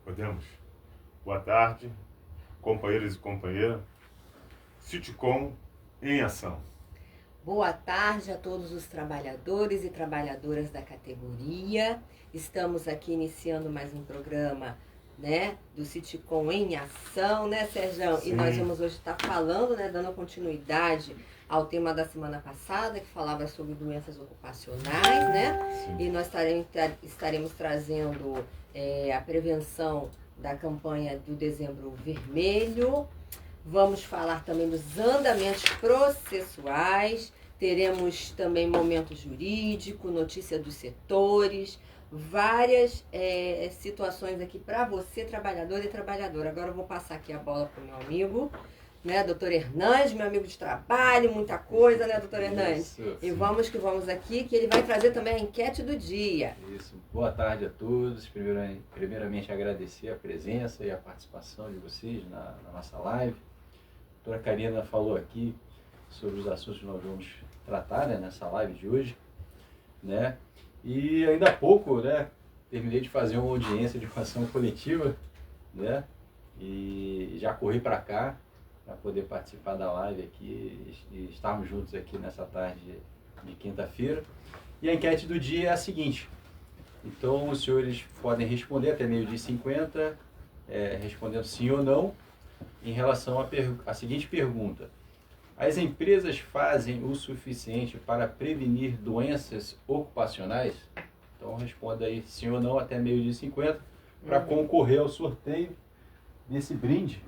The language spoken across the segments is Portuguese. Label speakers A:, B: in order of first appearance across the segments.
A: Podemos? Boa tarde, companheiros e companheiras. Citicom em ação.
B: Boa tarde a todos os trabalhadores e trabalhadoras da categoria. Estamos aqui iniciando mais um programa, né, do Citicom em ação, né, Sérgio? E nós vamos hoje estar falando, né, dando continuidade ao tema da semana passada, que falava sobre doenças ocupacionais, né? Sim. E nós estaremos trazendo a prevenção da campanha do Dezembro Vermelho. Vamos falar também dos andamentos processuais, teremos também momento jurídico, notícia dos setores, várias situações aqui para você, trabalhador e trabalhadora. Agora eu vou passar aqui a bola para o meu amigo, né, doutor Hernandes, meu amigo de trabalho, muita coisa, né, doutor Hernandes? Isso, e vamos que vamos aqui, que ele vai trazer também a enquete do dia.
C: Isso, boa tarde a todos. Primeiramente agradecer a presença e a participação de vocês na nossa live. A doutora Karina falou aqui sobre os assuntos que nós vamos tratar, né, nessa live de hoje, né? E ainda há pouco, né, terminei de fazer uma audiência de ação coletiva, né? E já corri para cá para poder participar da live aqui e estarmos juntos aqui nessa tarde de quinta-feira. E a enquete do dia é a seguinte: então os senhores podem responder até 12h50, respondendo sim ou não, em relação à seguinte pergunta: as empresas fazem o suficiente para prevenir doenças ocupacionais? Então responda aí sim ou não até 12h50 para concorrer ao sorteio desse brinde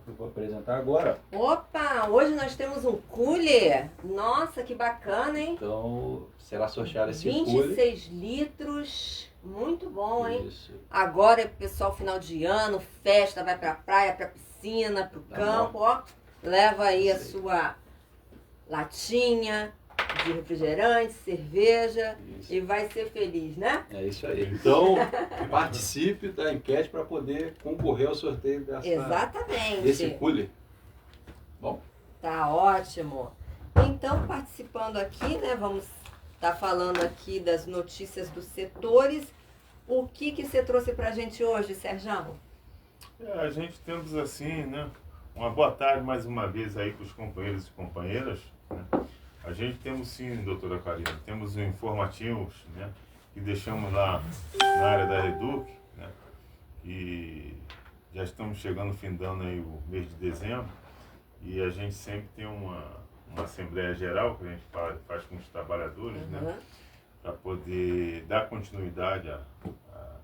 C: que eu vou apresentar agora.
B: Opa, hoje nós temos um cooler. Nossa, que bacana, hein?
C: Então será sorteado esse cooler.
B: 26 litros, muito bom, hein?
C: Isso.
B: Agora, pessoal, final de ano, festa, vai pra praia, pra piscina, pro campo, ó. Leva aí a sua latinha de refrigerante, cerveja, e vai ser feliz, né?
C: É isso aí. Então, participe da enquete para poder concorrer ao sorteio desse cooler. Bom.
B: Tá ótimo. Então, participando aqui, né, vamos estar falando aqui das notícias dos setores. O que você trouxe pra gente hoje, Sérgio?
A: A gente temos assim, né, uma boa tarde mais uma vez aí para os companheiros e companheiras, né? A gente temos sim, doutora Karina, temos informativos, né, que deixamos lá na área da Reduc, né, e já estamos chegando, findando aí o mês de dezembro, e a gente sempre tem uma Assembleia Geral que a gente faz com os trabalhadores, né, para poder dar continuidade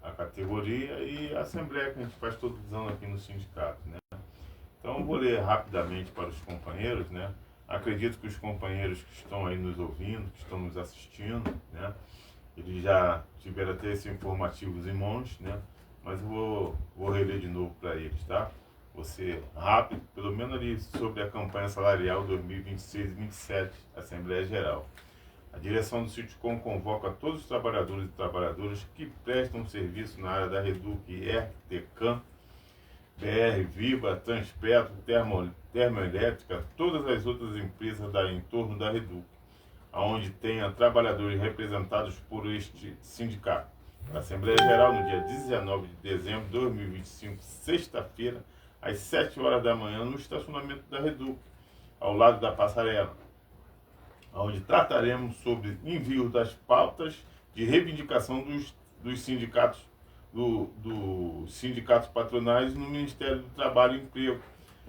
A: à categoria, e a Assembleia que a gente faz todos os anos aqui no sindicato, né. Então eu vou ler rapidamente para os companheiros, né. Acredito que os companheiros que estão aí nos ouvindo, que estão nos assistindo, né, eles já tiveram até esses informativos em mãos, né, mas eu vou reler de novo para eles, tá? Vou ser rápido, pelo menos ali sobre a campanha salarial 2026-27, Assembleia Geral. A direção do Citicom convoca todos os trabalhadores e trabalhadoras que prestam serviço na área da Reduc, Tecam, BR, Viva, Transpetro, Termoelétrica, todas as outras empresas em torno da Reduc, onde tenha trabalhadores representados por este sindicato. A Assembleia Geral, no dia 19 de dezembro de 2025, sexta-feira, às 7 horas da manhã, no estacionamento da Reduc, ao lado da passarela, onde trataremos sobre envio das pautas de reivindicação dos sindicatos dos sindicatos patronais no Ministério do Trabalho e Emprego,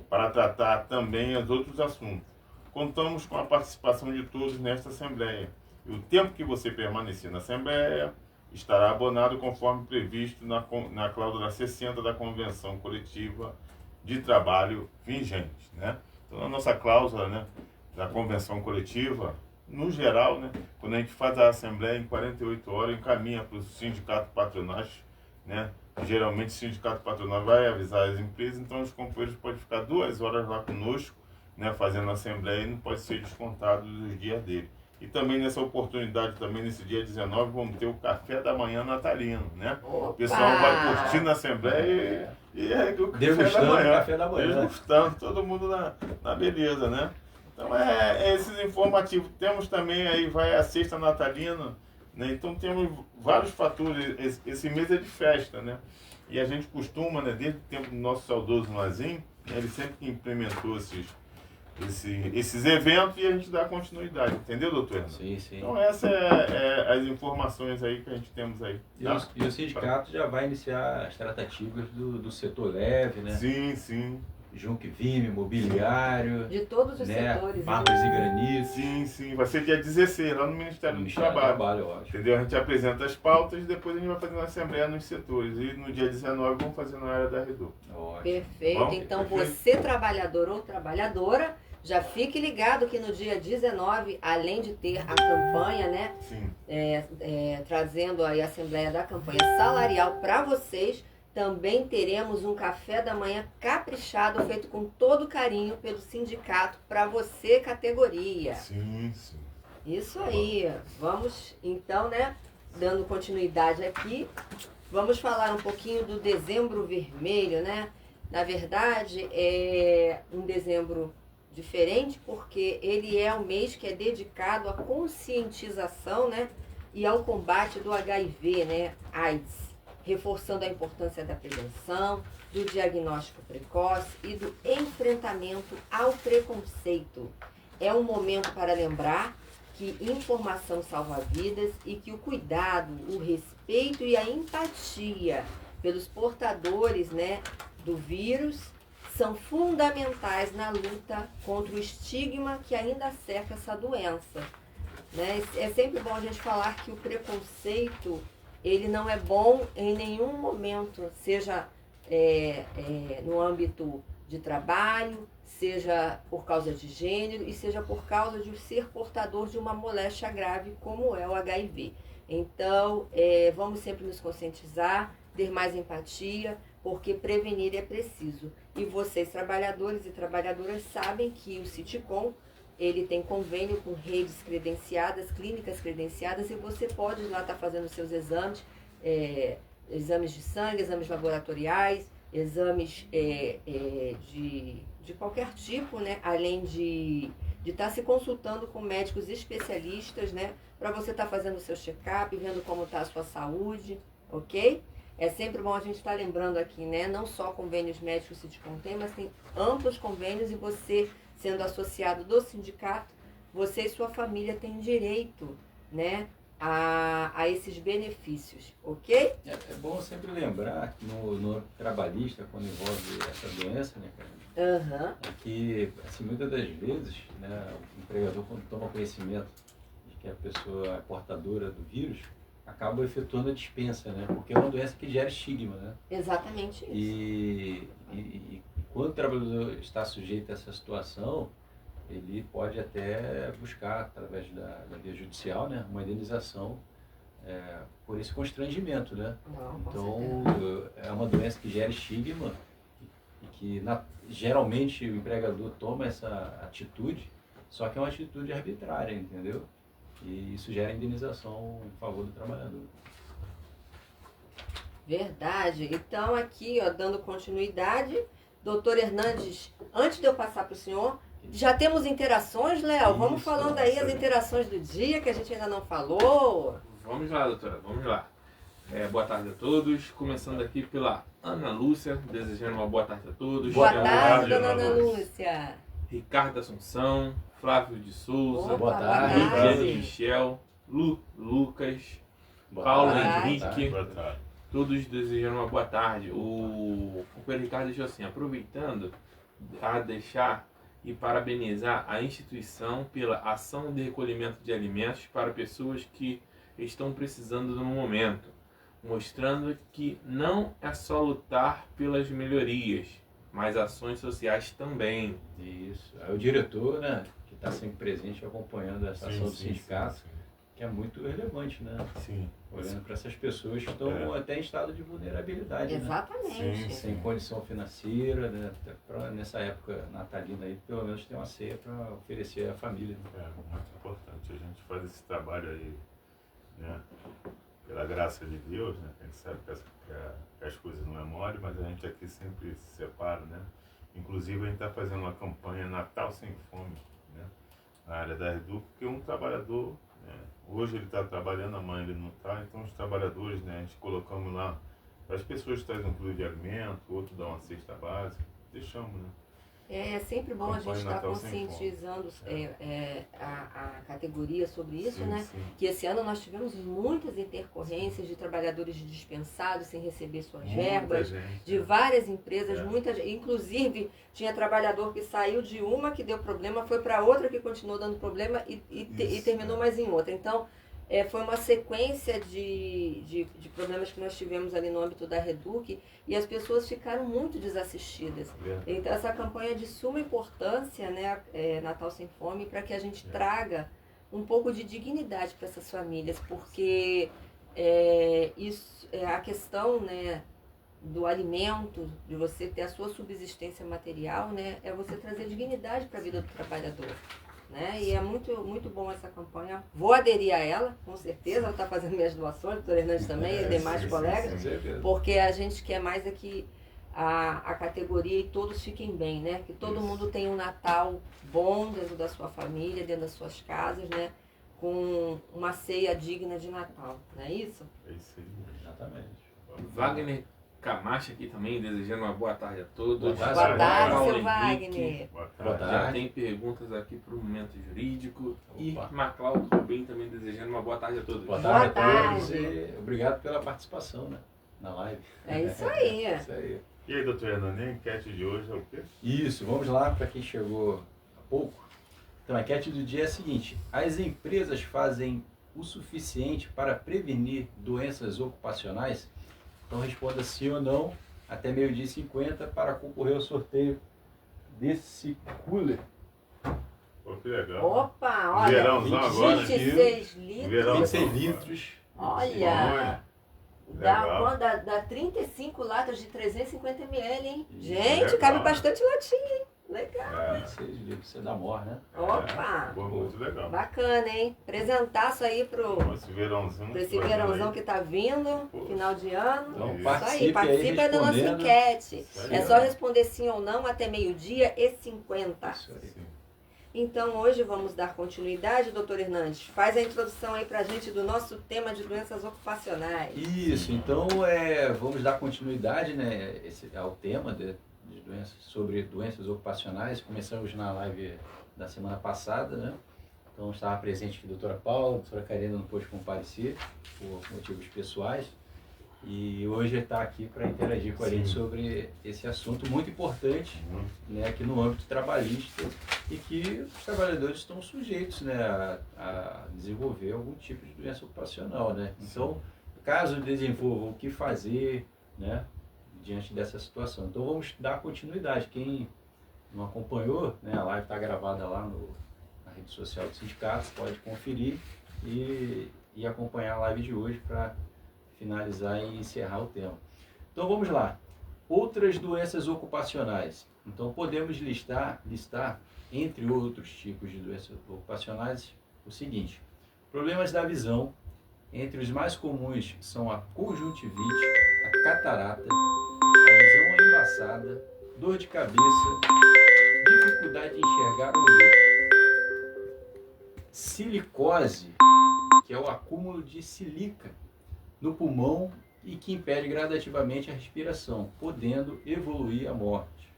A: para tratar também os outros assuntos. Contamos com a participação de todos nesta Assembleia. E o tempo que você permanecer na Assembleia estará abonado conforme previsto na cláusula 60 da Convenção Coletiva de Trabalho vigente, né? Então, a nossa cláusula, né, da Convenção Coletiva, no geral, né, quando a gente faz a Assembleia em 48 horas, encaminha para os sindicatos patronais, né? Geralmente o sindicato patronal vai avisar as empresas, então os companheiros podem ficar 2 horas lá conosco, né, fazendo a assembleia, e não pode ser descontado dos dias dele. E também nessa oportunidade, também nesse dia 19, vamos ter o café da manhã natalino, né?
B: Opa!
A: O pessoal vai curtir na assembleia e o
C: café da manhã.
A: Degustando, todo mundo na beleza, né? Então esses informativos. Temos também aí, vai a cesta natalina, né? Então temos vários fatores. Esse mês é de festa, né? E a gente costuma, né, desde o tempo do nosso saudoso Mazin, né, ele sempre que implementou esses eventos e a gente dá continuidade, entendeu, doutor Hernando?
C: Sim, sim.
A: Então essas é as informações aí que a gente temos aí. Tá?
C: E o sindicato já vai iniciar as tratativas do setor leve, né?
A: Sim, sim.
C: Junquivime, mobiliário,
B: De todos os
C: né?
B: setores.
C: Mármores e granitos.
A: Sim, sim. Vai ser dia 16, lá no Ministério do Trabalho.
C: Ótimo.
A: Entendeu? A gente apresenta as pautas e depois a gente vai fazer uma assembleia nos setores. E no dia 19 vamos fazer na área da Redu.
C: Ótimo.
B: Perfeito.
A: Bom,
B: Então
A: perfeito.
B: você, trabalhador ou trabalhadora, já fique ligado que no dia 19, além de ter a campanha, né?
A: Sim.
B: Trazendo aí a assembleia da campanha salarial para vocês, também teremos um café da manhã caprichado, feito com todo carinho pelo sindicato, para você, categoria.
A: Sim, sim.
B: Isso aí. Vamos, então, né, dando continuidade aqui, vamos falar um pouquinho do Dezembro Vermelho, né? Na verdade, é um dezembro diferente, porque ele é um mês que é dedicado à conscientização, né, e ao combate do HIV, né, AIDS, reforçando a importância da prevenção, do diagnóstico precoce e do enfrentamento ao preconceito. É um momento para lembrar que informação salva vidas e que o cuidado, o respeito e a empatia pelos portadores, né, do vírus são fundamentais na luta contra o estigma que ainda cerca essa doença, né? É sempre bom a gente falar que o preconceito ele não é bom em nenhum momento, seja no âmbito de trabalho, seja por causa de gênero e seja por causa de ser portador de uma moléstia grave como é o HIV. Então, vamos sempre nos conscientizar, ter mais empatia, porque prevenir é preciso. E vocês, trabalhadores e trabalhadoras, sabem que o Citicom, ele tem convênio com redes credenciadas, clínicas credenciadas, e você pode lá estar fazendo seus exames, exames de sangue, exames laboratoriais, exames de qualquer tipo, né? Além de estar se consultando com médicos especialistas, né? Para você estar fazendo o seu check-up, vendo como está a sua saúde, ok? É sempre bom a gente estar lembrando aqui, né? Não só convênios médicos o Citicom tem, mas tem amplos convênios e você, sendo associado do sindicato, você e sua família têm direito, né, a esses benefícios, ok?
C: É bom sempre lembrar que no trabalhista, quando envolve essa doença, né, cara,
B: Aham.
C: é que, assim, muitas das vezes, né, o empregador, quando toma conhecimento de que a pessoa é portadora do vírus, acaba efetuando a dispensa, né? Porque é uma doença que gera estigma, né?
B: Exatamente isso.
C: E quando o trabalhador está sujeito a essa situação, ele pode até buscar, através da via judicial, né, uma indenização por esse constrangimento, né?
B: Não, com
C: Então,
B: certeza.
C: é uma doença que gera estigma e que geralmente o empregador toma essa atitude, só que é uma atitude arbitrária, entendeu? E isso gera indenização em favor do trabalhador.
B: Verdade. Então, aqui, ó, dando continuidade, doutor Hernandes, antes de eu passar para o senhor, já temos interações, Léo? Vamos
C: Isso,
B: falando aí as
A: sim.
B: interações do dia, que a gente ainda não falou.
D: Vamos lá, doutora, vamos lá. Boa tarde a todos. Começando aqui pela Ana Lúcia, desejando uma boa tarde a todos.
B: Boa
A: Boa
B: tarde,
A: tarde,
B: dona
A: Ana
B: Ana
A: Lúcia.
B: Lúcia.
D: Ricardo Assunção, Flávio de Souza,
B: Opa,
C: boa tarde.
D: Lidiane Michel, Lucas,
C: Boa
D: Paulo
C: tarde.
D: Henrique,
A: Boa tarde.
D: todos desejando uma boa tarde. O companheiro Ricardo deixou assim, aproveitando a deixar e parabenizar a instituição pela ação de recolhimento de alimentos para pessoas que estão precisando no momento, mostrando que não é só lutar pelas melhorias, mas ações sociais também.
C: Isso. É o diretor, né, que está sempre presente acompanhando essa ação do sindicato,
A: Sim,
C: que é muito relevante, né?
A: sim.
C: Olhando para essas pessoas que estão até em estado de vulnerabilidade, né?
B: Exatamente.
A: Sim,
C: Sem condição financeira, né? Até nessa época natalina aí, pelo menos ter uma ceia para oferecer à família. Né?
A: É muito importante a gente fazer esse trabalho aí, né? Pela graça de Deus, né? A gente sabe que as coisas não é mole, mas a gente aqui sempre se separa, né? Inclusive a gente está fazendo uma campanha Natal Sem Fome, né? Na área da Redu, porque um trabalhador né? Hoje ele está trabalhando, amanhã ele não está, então os trabalhadores, né, a gente colocamos lá, as pessoas trazem um quilo de alimento, outro dá uma cesta básica, deixamos, né?
B: É sempre bom a
A: Campanha
B: gente estar
A: Natal Sem Fome.
B: conscientizando a categoria sobre isso,
A: Sim,
B: né?
A: sim.
B: Que esse ano nós tivemos muitas intercorrências de trabalhadores dispensados sem receber suas
A: Muita
B: verbas,
A: gente,
B: de
A: né?
B: várias empresas,
A: É.
B: inclusive tinha trabalhador que saiu de uma que deu problema, foi para outra que continuou dando problema e
A: Isso,
B: terminou
A: é.
B: mais em outra. Então, foi uma sequência de problemas que nós tivemos ali no âmbito da Reduc e as pessoas ficaram muito desassistidas.
A: Verdade.
B: Então, essa campanha é de suma importância, né, Natal Sem Fome, para que a gente traga um pouco de dignidade para essas famílias, porque a questão, né, do alimento, de você ter a sua subsistência material, né, é você trazer dignidade para a vida do trabalhador. Né? E é muito, muito bom essa campanha. Vou aderir a ela, com certeza. Ela está fazendo minhas doações, o doutor Hernandes também e demais colegas, porque a gente quer mais é que a categoria e todos fiquem bem, né? Que todo mundo tenha um Natal bom dentro da sua família, dentro das suas casas, né? Com uma ceia digna de Natal, não é isso?
A: É isso aí.
C: Exatamente.
D: Wagner Camacho aqui também, desejando uma boa tarde a todos.
C: Boa tarde,
B: Boa tarde,
D: Paulo
B: seu
D: Henrique.
B: Wagner.
A: Boa
C: Boa
A: tarde.
C: tarde.
D: Já tem perguntas aqui para o momento jurídico. E
C: Opa.
D: Maclau Rubim também desejando uma boa tarde a todos.
C: Boa
B: Boa
C: tarde a todos
B: tarde.
C: e obrigado pela participação, né, na live.
B: É isso aí.
C: É isso aí.
A: E aí, doutor Hernani, a enquete de hoje é o quê?
C: Isso, vamos lá para quem chegou há pouco. Então, a enquete do dia é a seguinte: as empresas fazem o suficiente para prevenir doenças ocupacionais? Então, responda sim ou não até 12h50 para concorrer ao sorteio desse cooler.
A: Pô, que legal.
B: Opa, olha,
A: Verãozão agora,
B: 26 litros.
A: Verão.
C: 26 litros.
B: Olha,
A: Bom,
B: dá,
A: legal.
B: dá 35 latas de 350 ml, hein?
C: Isso,
B: Gente,
A: legal.
B: cabe bastante latinha, hein? Legal.
C: 26 litros, você dá mor, né?
B: Opa,
A: Pô, muito legal.
B: bacana, hein? Presentaço aí pro
A: Esse verãozão.
B: esse verãozão que tá vindo,
A: Pô.
B: final de ano.
C: Então,
A: Isso.
C: participe,
B: Participa da nossa
C: respondendo.
B: enquete.
A: Isso aí,
B: É só responder sim ou não até 12h50.
C: Isso aí.
A: Sim.
B: Então hoje vamos dar continuidade, doutor Hernandes. Faz a introdução aí pra gente do nosso tema de doenças ocupacionais.
C: Isso, então vamos dar continuidade, né, ao tema de doenças, sobre doenças ocupacionais. Começamos na live da semana passada, né? Então estava presente aqui a doutora Paula, a doutora Karina não pôde comparecer por motivos pessoais. E hoje está aqui para interagir com a gente
A: Sim.
C: sobre esse assunto muito importante, né, aqui no âmbito trabalhista, e que os trabalhadores estão sujeitos, né, a desenvolver algum tipo de doença ocupacional, né? Então, caso desenvolva o que fazer, né, diante dessa situação. Então vamos dar continuidade. Quem não acompanhou, né, a live está gravada lá na rede social do sindicato, pode conferir e acompanhar a live de hoje para finalizar e encerrar o tema. Então vamos lá. Outras doenças ocupacionais. Então podemos listar entre outros tipos de doenças ocupacionais o seguinte: problemas da visão. Entre os mais comuns são a conjuntivite, a catarata, a visão embaçada, dor de cabeça, dificuldade de enxergar ou ler. Silicose, que é o acúmulo de silica no pulmão e que impede gradativamente a respiração, podendo evoluir à morte.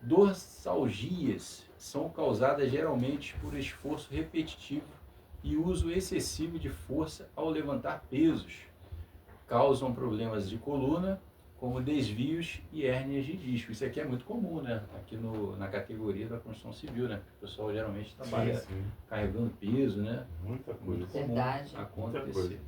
C: Dorsalgias são causadas geralmente por esforço repetitivo e uso excessivo de força ao levantar pesos. Causam problemas de coluna, como desvios e hérnias de disco. Isso aqui é muito comum, né? Aqui na categoria da construção civil, né? O pessoal geralmente trabalha
A: Sim.
C: carregando peso, né?
A: Muita coisa.
C: Muito comum
B: Verdade.
A: Muita
C: acontecer.
A: coisa.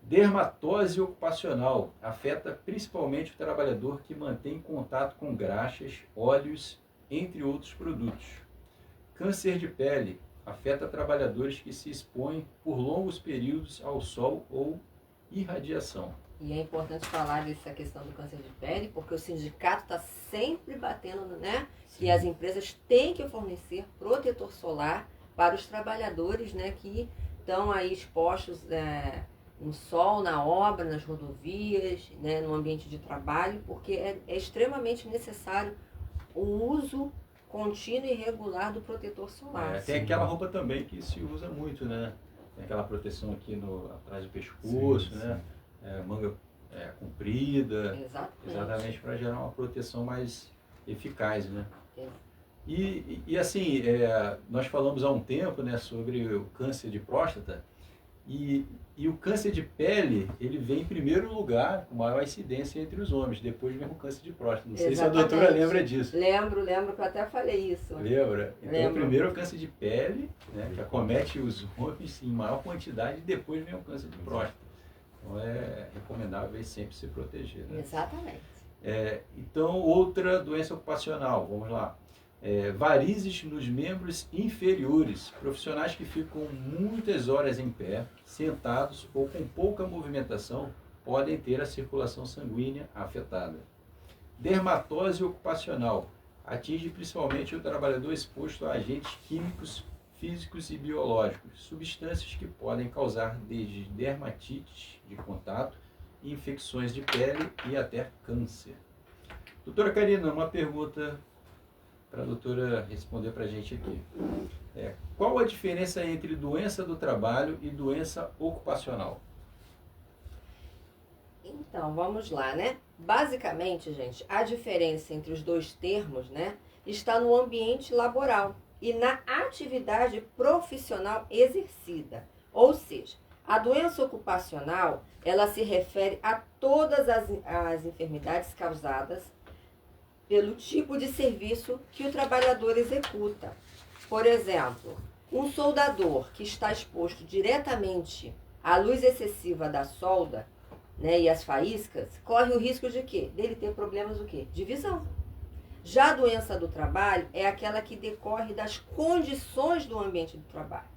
C: Dermatose ocupacional afeta principalmente o trabalhador que mantém contato com graxas, óleos, entre outros produtos. Câncer de pele afeta trabalhadores que se expõem por longos períodos ao sol ou irradiação.
B: E é importante falar dessa questão do câncer de pele, porque o sindicato está sempre batendo, né? Que as empresas têm que fornecer protetor solar para os trabalhadores, né? Que estão aí expostos no sol, na obra, nas rodovias, né? No ambiente de trabalho, porque é extremamente necessário o uso contínuo e regular do protetor solar.
C: Tem aquela roupa também que se usa muito, né? tem aquela proteção aqui atrás do pescoço,
A: sim,
C: né?
A: sim.
C: Manga comprida,
B: Exatamente.
C: exatamente para gerar uma proteção mais eficaz, né?
B: É.
C: E assim, nós falamos há um tempo, né, sobre o câncer de próstata, e o câncer de pele, ele vem em primeiro lugar, com maior incidência entre os homens, depois vem o câncer de próstata. Não sei se a doutora
B: Exatamente.
C: lembra disso.
B: Lembro que eu até falei isso.
C: Lembra? Então,
B: Lembro.
C: primeiro é o câncer de pele, né, que acomete os homens em maior quantidade, e depois vem o câncer de próstata. Então, é recomendável sempre se proteger, né?
B: Exatamente.
C: Então, outra doença ocupacional, vamos lá. Varizes nos membros inferiores, profissionais que ficam muitas horas em pé, sentados ou com pouca movimentação, podem ter a circulação sanguínea afetada. Dermatose ocupacional, atinge principalmente o trabalhador exposto a agentes químicos, físicos e biológicos, substâncias que podem causar desde dermatite de contato, infecções de pele e até câncer. Doutora Karina, uma pergunta para a doutora responder para a gente aqui. Qual a diferença entre doença do trabalho e doença ocupacional?
B: Então, vamos lá, né? Basicamente, gente, a diferença entre os dois termos, né, está no ambiente laboral e na atividade profissional exercida. Ou seja, a doença ocupacional, ela se refere a todas as enfermidades causadas pelo tipo de serviço que o trabalhador executa. Por exemplo, um soldador que está exposto diretamente à luz excessiva da solda, né, e as faíscas, corre o risco de quê? Dele ter problemas o quê? De visão. Já a doença do trabalho é aquela que decorre das condições do ambiente do trabalho.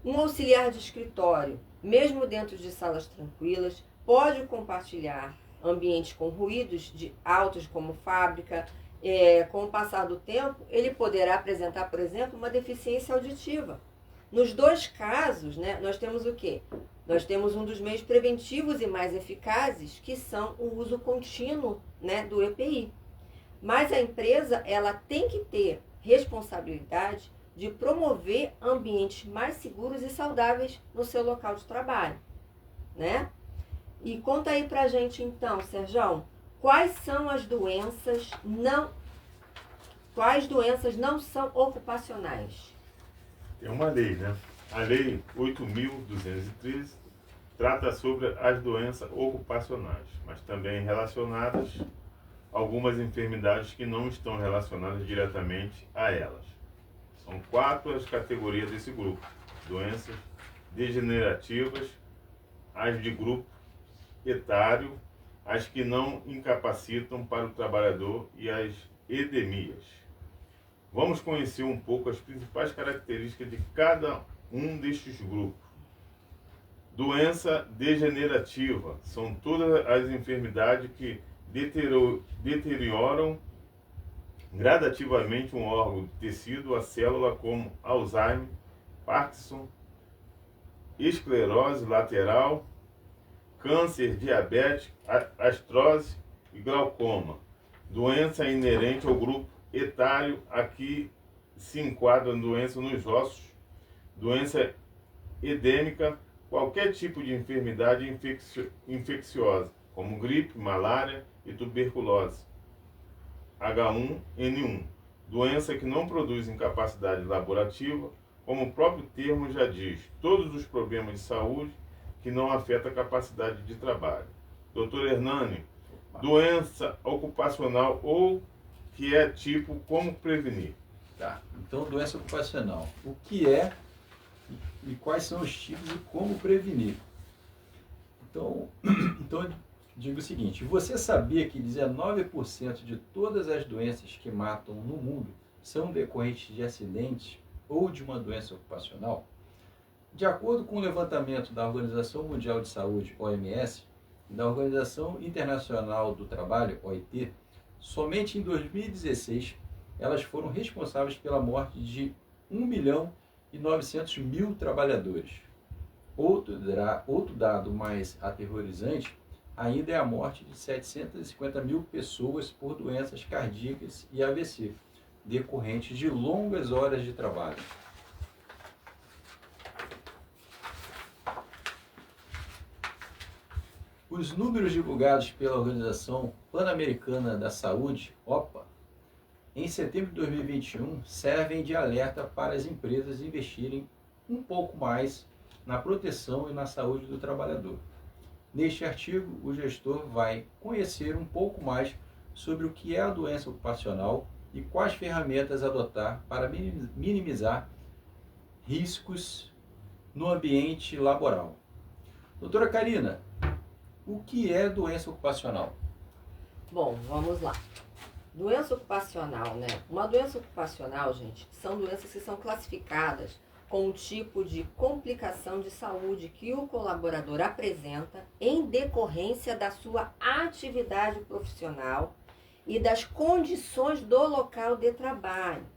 B: Um auxiliar de escritório, mesmo dentro de salas tranquilas, pode compartilhar ambientes com ruídos altos como fábrica. Com o passar do tempo, ele poderá apresentar, por exemplo, uma deficiência auditiva. Nos dois casos, né, nós temos o quê? Nós temos um dos meios preventivos e mais eficazes, que são o uso contínuo, né, do EPI. Mas a empresa, ela tem que ter responsabilidade de promover ambientes mais seguros e saudáveis no seu local de trabalho, né? E conta aí pra gente então, Serjão, quais doenças não são ocupacionais?
A: Tem uma lei, né? A Lei 8.213 trata sobre as doenças ocupacionais, mas também relacionadas a algumas enfermidades que não estão relacionadas diretamente a elas. São 4 as categorias desse grupo: doenças degenerativas, as de grupo etário, as que não incapacitam para o trabalhador e as endemias. Vamos conhecer um pouco as principais características de cada um destes grupos. Doença degenerativa são todas as enfermidades que deterioram gradativamente um órgão, tecido, a célula, como Alzheimer, Parkinson, esclerose lateral, câncer, diabetes, artrose e glaucoma. Doença inerente ao grupo etário, aqui se enquadra doença nos ossos, doença endêmica, qualquer tipo de enfermidade infecciosa, como gripe, malária e tuberculose. H1N1, doença que não produz incapacidade laborativa, como o próprio termo já diz, todos os problemas de saúde que não afetam a capacidade de trabalho. Doutor Hernani, doença ocupacional ou que é tipo, como prevenir?
C: Tá, então doença ocupacional. O que é e quais são os tipos e como prevenir? Então digo o seguinte: você sabia que 19% de todas as doenças que matam no mundo são decorrentes de acidentes ou de uma doença ocupacional? De acordo com o levantamento da Organização Mundial de Saúde, OMS, e da Organização Internacional do Trabalho, OIT, somente em 2016 elas foram responsáveis pela morte de 1.900.000 trabalhadores. Outro dado mais aterrorizante ainda é a morte de 750.000 pessoas por doenças cardíacas e AVC, decorrentes de longas horas de trabalho. Os números divulgados pela Organização Pan-Americana da Saúde, OPA, em setembro de 2021, servem de alerta para as empresas investirem um pouco mais na proteção e na saúde do trabalhador. Neste artigo, o gestor vai conhecer um pouco mais sobre o que é a doença ocupacional e quais ferramentas adotar para minimizar riscos no ambiente laboral. Doutora Karina, o que é doença ocupacional?
B: Bom, vamos lá. Doença ocupacional, né? Uma doença ocupacional, gente, são doenças que são classificadas com um tipo de complicação de saúde que o colaborador apresenta em decorrência da sua atividade profissional e das condições do local de trabalho.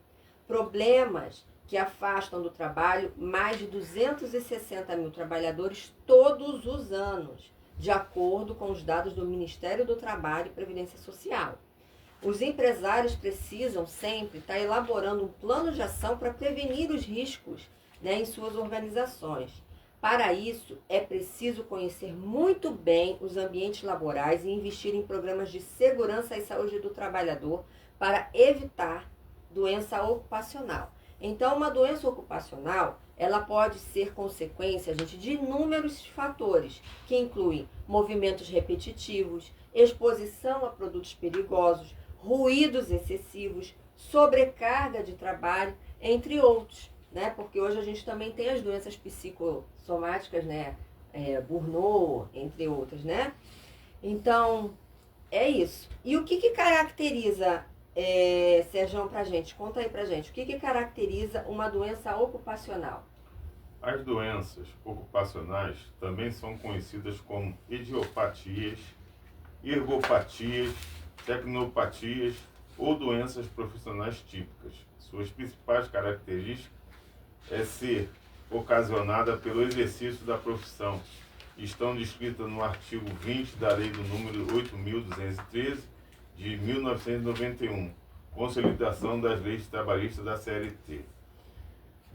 B: Problemas que afastam do trabalho mais de 260 mil trabalhadores todos os anos, de acordo com os dados do Ministério do Trabalho e Previdência Social. Os empresários precisam sempre estar elaborando um plano de ação para prevenir os riscos, né, em suas organizações. Para isso, é preciso conhecer muito bem os ambientes laborais e investir em programas de segurança e saúde do trabalhador para evitar doença ocupacional. Então, uma doença ocupacional, ela pode ser consequência, gente, de inúmeros fatores, que incluem movimentos repetitivos, exposição a produtos perigosos, ruídos excessivos, sobrecarga de trabalho, entre outros, né? Porque hoje a gente também tem as doenças psicossomáticas, né? Burnout, entre outras, né? Então, é isso. E o que caracteriza, Sérgio, pra gente? Conta aí pra gente. O que caracteriza uma doença ocupacional?
A: As doenças ocupacionais também são conhecidas como idiopatias, ergopatias, tecnopatias ou doenças profissionais típicas. Suas principais características é ser ocasionada pelo exercício da profissão. Estão descritas no artigo 20 da Lei do número 8.213 de 1991, Consolidação das Leis Trabalhistas da CLT.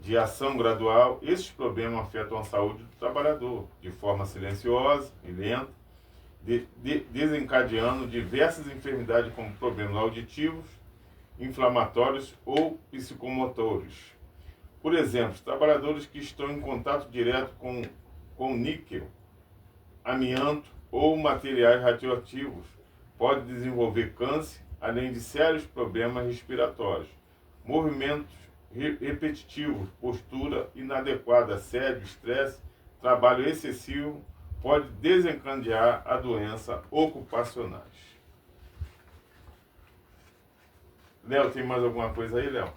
A: De ação gradual, esses problemas afetam a saúde do trabalhador de forma silenciosa e lenta, desencadeando diversas enfermidades como problemas auditivos, inflamatórios ou psicomotores. Por exemplo, trabalhadores que estão em contato direto com níquel, amianto ou materiais radioativos podem desenvolver câncer, além de sérios problemas respiratórios, movimentos repetitivos, postura inadequada, assédio, estresse, trabalho excessivo pode desencadear a doença ocupacionais. Léo, tem mais alguma coisa aí, Léo?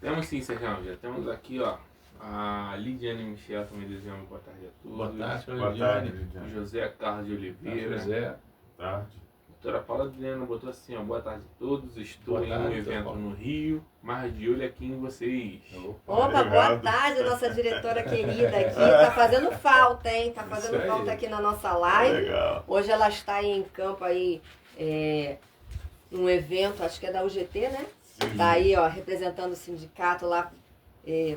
D: Temos sim, Sérgio. Já temos aqui, ó, a Lidiane Michel também desejando boa tarde a todos.
C: Boa tarde,
A: Boa tarde,
C: Lidiane.
A: Lidiane.
D: José Carlos de Oliveira.
C: José.
A: Tarde.
D: Doutora Paula Adriana botou assim, ó, boa tarde a todos. Estou
C: Boa
D: em
C: tarde,
D: um evento
C: Paula.
D: no Rio, mas de olho aqui em vocês.
B: Opa, boa
A: Obrigado.
B: tarde, nossa diretora querida aqui. Tá fazendo falta, hein? Tá fazendo
C: Isso aí.
B: falta aqui na nossa live.
A: Legal.
B: Hoje ela está aí em campo aí, num evento, acho que é da UGT, né?
A: Sim.
B: Tá aí, ó, representando o sindicato lá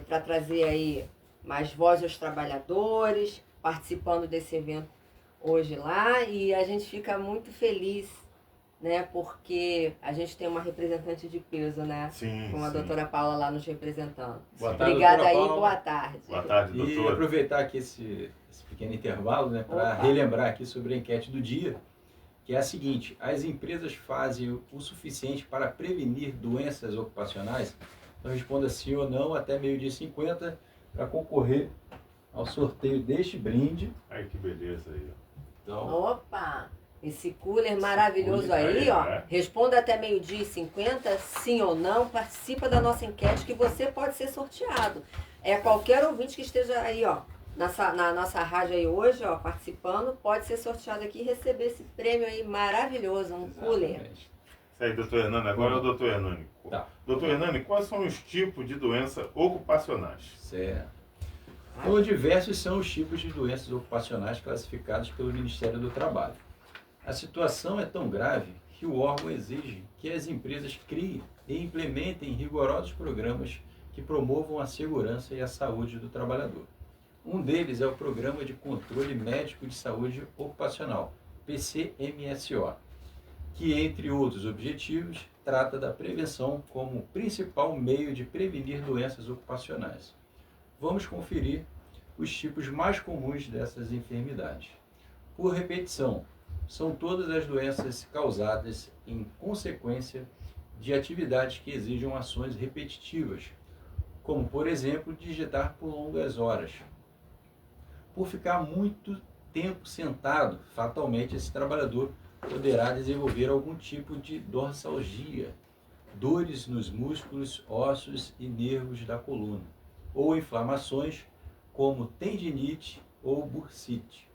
B: para trazer aí mais voz aos trabalhadores, participando desse evento hoje lá. E a gente fica muito feliz, né? Porque a gente tem uma representante de peso, né?
A: Sim,
B: Com a
A: sim.
B: doutora Paula lá nos representando.
C: Boa tarde,
B: Obrigada
C: doutora
B: aí,
C: Paula.
B: boa tarde.
A: Boa tarde,
C: E
A: doutor.
C: aproveitar aqui esse pequeno intervalo, né, para
B: Opa.
C: relembrar aqui sobre a enquete do dia, que é a seguinte: as empresas fazem o suficiente para prevenir doenças ocupacionais? Então responda sim ou não até 12h50 para concorrer ao sorteio deste brinde.
A: Ai, que beleza aí. Ó.
C: Então,
B: Opa! Esse cooler maravilhoso
A: cooler
B: aí,
A: aí,
B: ó.
A: né?
B: Responda até 12h50, sim ou não. Participa da nossa enquete que você pode ser sorteado. É qualquer ouvinte que esteja aí, ó, na nossa rádio aí hoje, ó, participando, pode ser sorteado aqui e receber esse prêmio aí maravilhoso, um cooler.
C: exatamente.
A: Isso aí, doutor Hernani. Agora é o doutor Hernani.
C: Tá.
A: Doutor Hernani, quais são os tipos de doenças ocupacionais?
C: Certo. Então, diversos são os tipos de doenças ocupacionais classificados pelo Ministério do Trabalho. A situação é tão grave que o órgão exige que as empresas criem e implementem rigorosos programas que promovam a segurança e a saúde do trabalhador. Um deles é o Programa de Controle Médico de Saúde Ocupacional, PCMSO, que, entre outros objetivos, trata da prevenção como principal meio de prevenir doenças ocupacionais. Vamos conferir os tipos mais comuns dessas enfermidades. Por repetição, são todas as doenças causadas em consequência de atividades que exijam ações repetitivas, como, por exemplo, digitar por longas horas. Por ficar muito tempo sentado, fatalmente esse trabalhador poderá desenvolver algum tipo de dorsalgia, dores nos músculos, ossos e nervos da coluna, ou inflamações como tendinite ou bursite.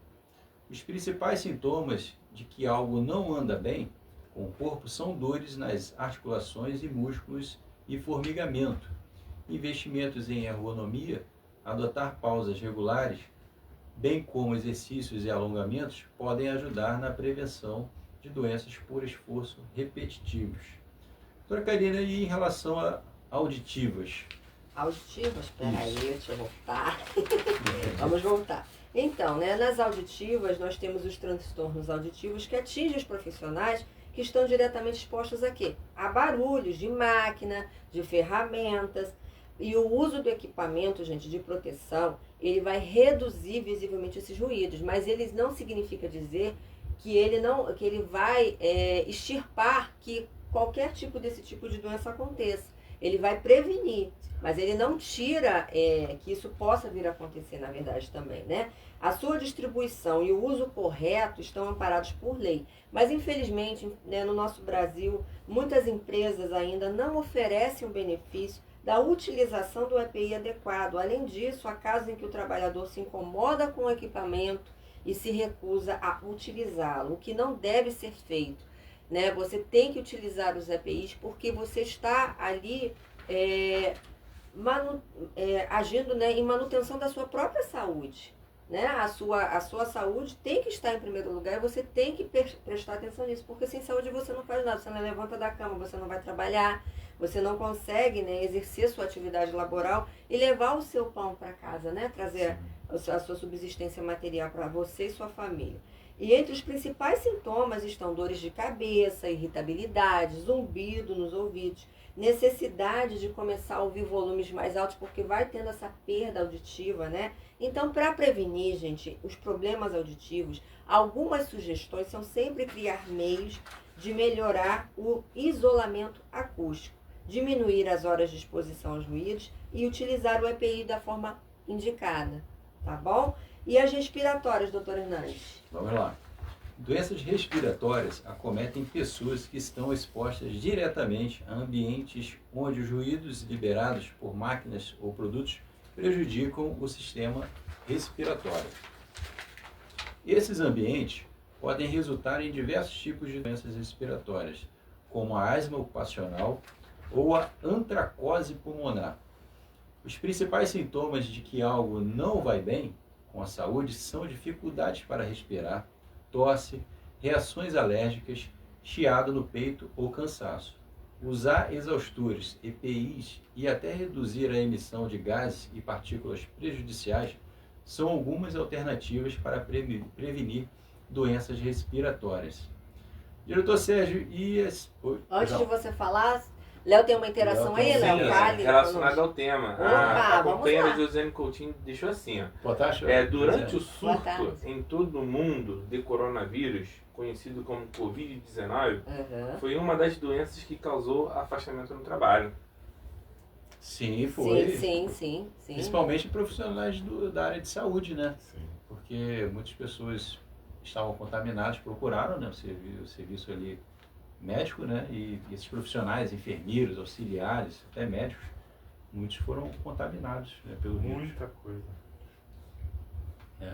C: Os principais sintomas de que algo não anda bem com o corpo são dores nas articulações e músculos e formigamento. Investimentos em ergonomia, adotar pausas regulares, bem como exercícios e alongamentos, podem ajudar na prevenção de doenças por esforço repetitivos. Doutora Karina, e em relação a auditivas?
B: Auditivas? Peraí, deixa eu voltar. Vamos voltar. Então, nas auditivas, nós temos os transtornos auditivos que atingem os profissionais que estão diretamente expostos a quê? A barulhos de máquina, de ferramentas. E o uso do equipamento, gente, de proteção, ele vai reduzir visivelmente esses ruídos, mas ele não significa dizer que ele vai extirpar que qualquer tipo desse tipo de doença aconteça. Ele vai prevenir, mas ele não tira que isso possa vir a acontecer, na verdade, também, né? A sua distribuição e o uso correto estão amparados por lei. Mas, infelizmente, no nosso Brasil, muitas empresas ainda não oferecem o benefício da utilização do EPI adequado. Além disso, há casos em que o trabalhador se incomoda com o equipamento e se recusa a utilizá-lo, o que não deve ser feito. Você tem que utilizar os EPIs porque você está ali agindo em manutenção da sua própria saúde. A sua saúde tem que estar em primeiro lugar e você tem que prestar atenção nisso, porque sem saúde você não faz nada, você não levanta da cama, você não vai trabalhar, você não consegue exercer sua atividade laboral e levar o seu pão para casa, trazer a sua subsistência material para você e sua família. E entre os principais sintomas estão dores de cabeça, irritabilidade, zumbido nos ouvidos, necessidade de começar a ouvir volumes mais altos, porque vai tendo essa perda auditiva, Então, para prevenir, gente, os problemas auditivos, algumas sugestões são sempre criar meios de melhorar o isolamento acústico, diminuir as horas de exposição aos ruídos e utilizar o EPI da forma indicada, tá bom? E as respiratórias, doutor Hernandes?
C: Vamos lá. Doenças respiratórias acometem pessoas que estão expostas diretamente a ambientes onde os ruídos liberados por máquinas ou produtos prejudicam o sistema respiratório. Esses ambientes podem resultar em diversos tipos de doenças respiratórias, como a asma ocupacional ou a antracose pulmonar. Os principais sintomas de que algo não vai bem com a saúde são dificuldades para respirar, tosse, reações alérgicas, chiado no peito ou cansaço. Usar exaustores, EPIs e até reduzir a emissão de gases e partículas prejudiciais são algumas alternativas para prevenir doenças respiratórias. Diretor Sérgio,
B: Antes de você falar, Léo tem uma interação aí, Léo? Fale.
D: Relacionado ao tema.
B: Opa,
D: a companheira Josiane Coutinho deixou assim, durante o surto em todo o mundo de coronavírus, conhecido como Covid-19, foi uma das doenças que causou afastamento no trabalho.
C: Sim, foi.
B: Sim.
C: Principalmente profissionais da área de saúde,
A: Sim.
C: Porque muitas pessoas estavam contaminadas, procuraram o serviço ali médico, e esses profissionais, enfermeiros, auxiliares, até médicos, muitos foram contaminados pelo vírus.
A: Muita coisa.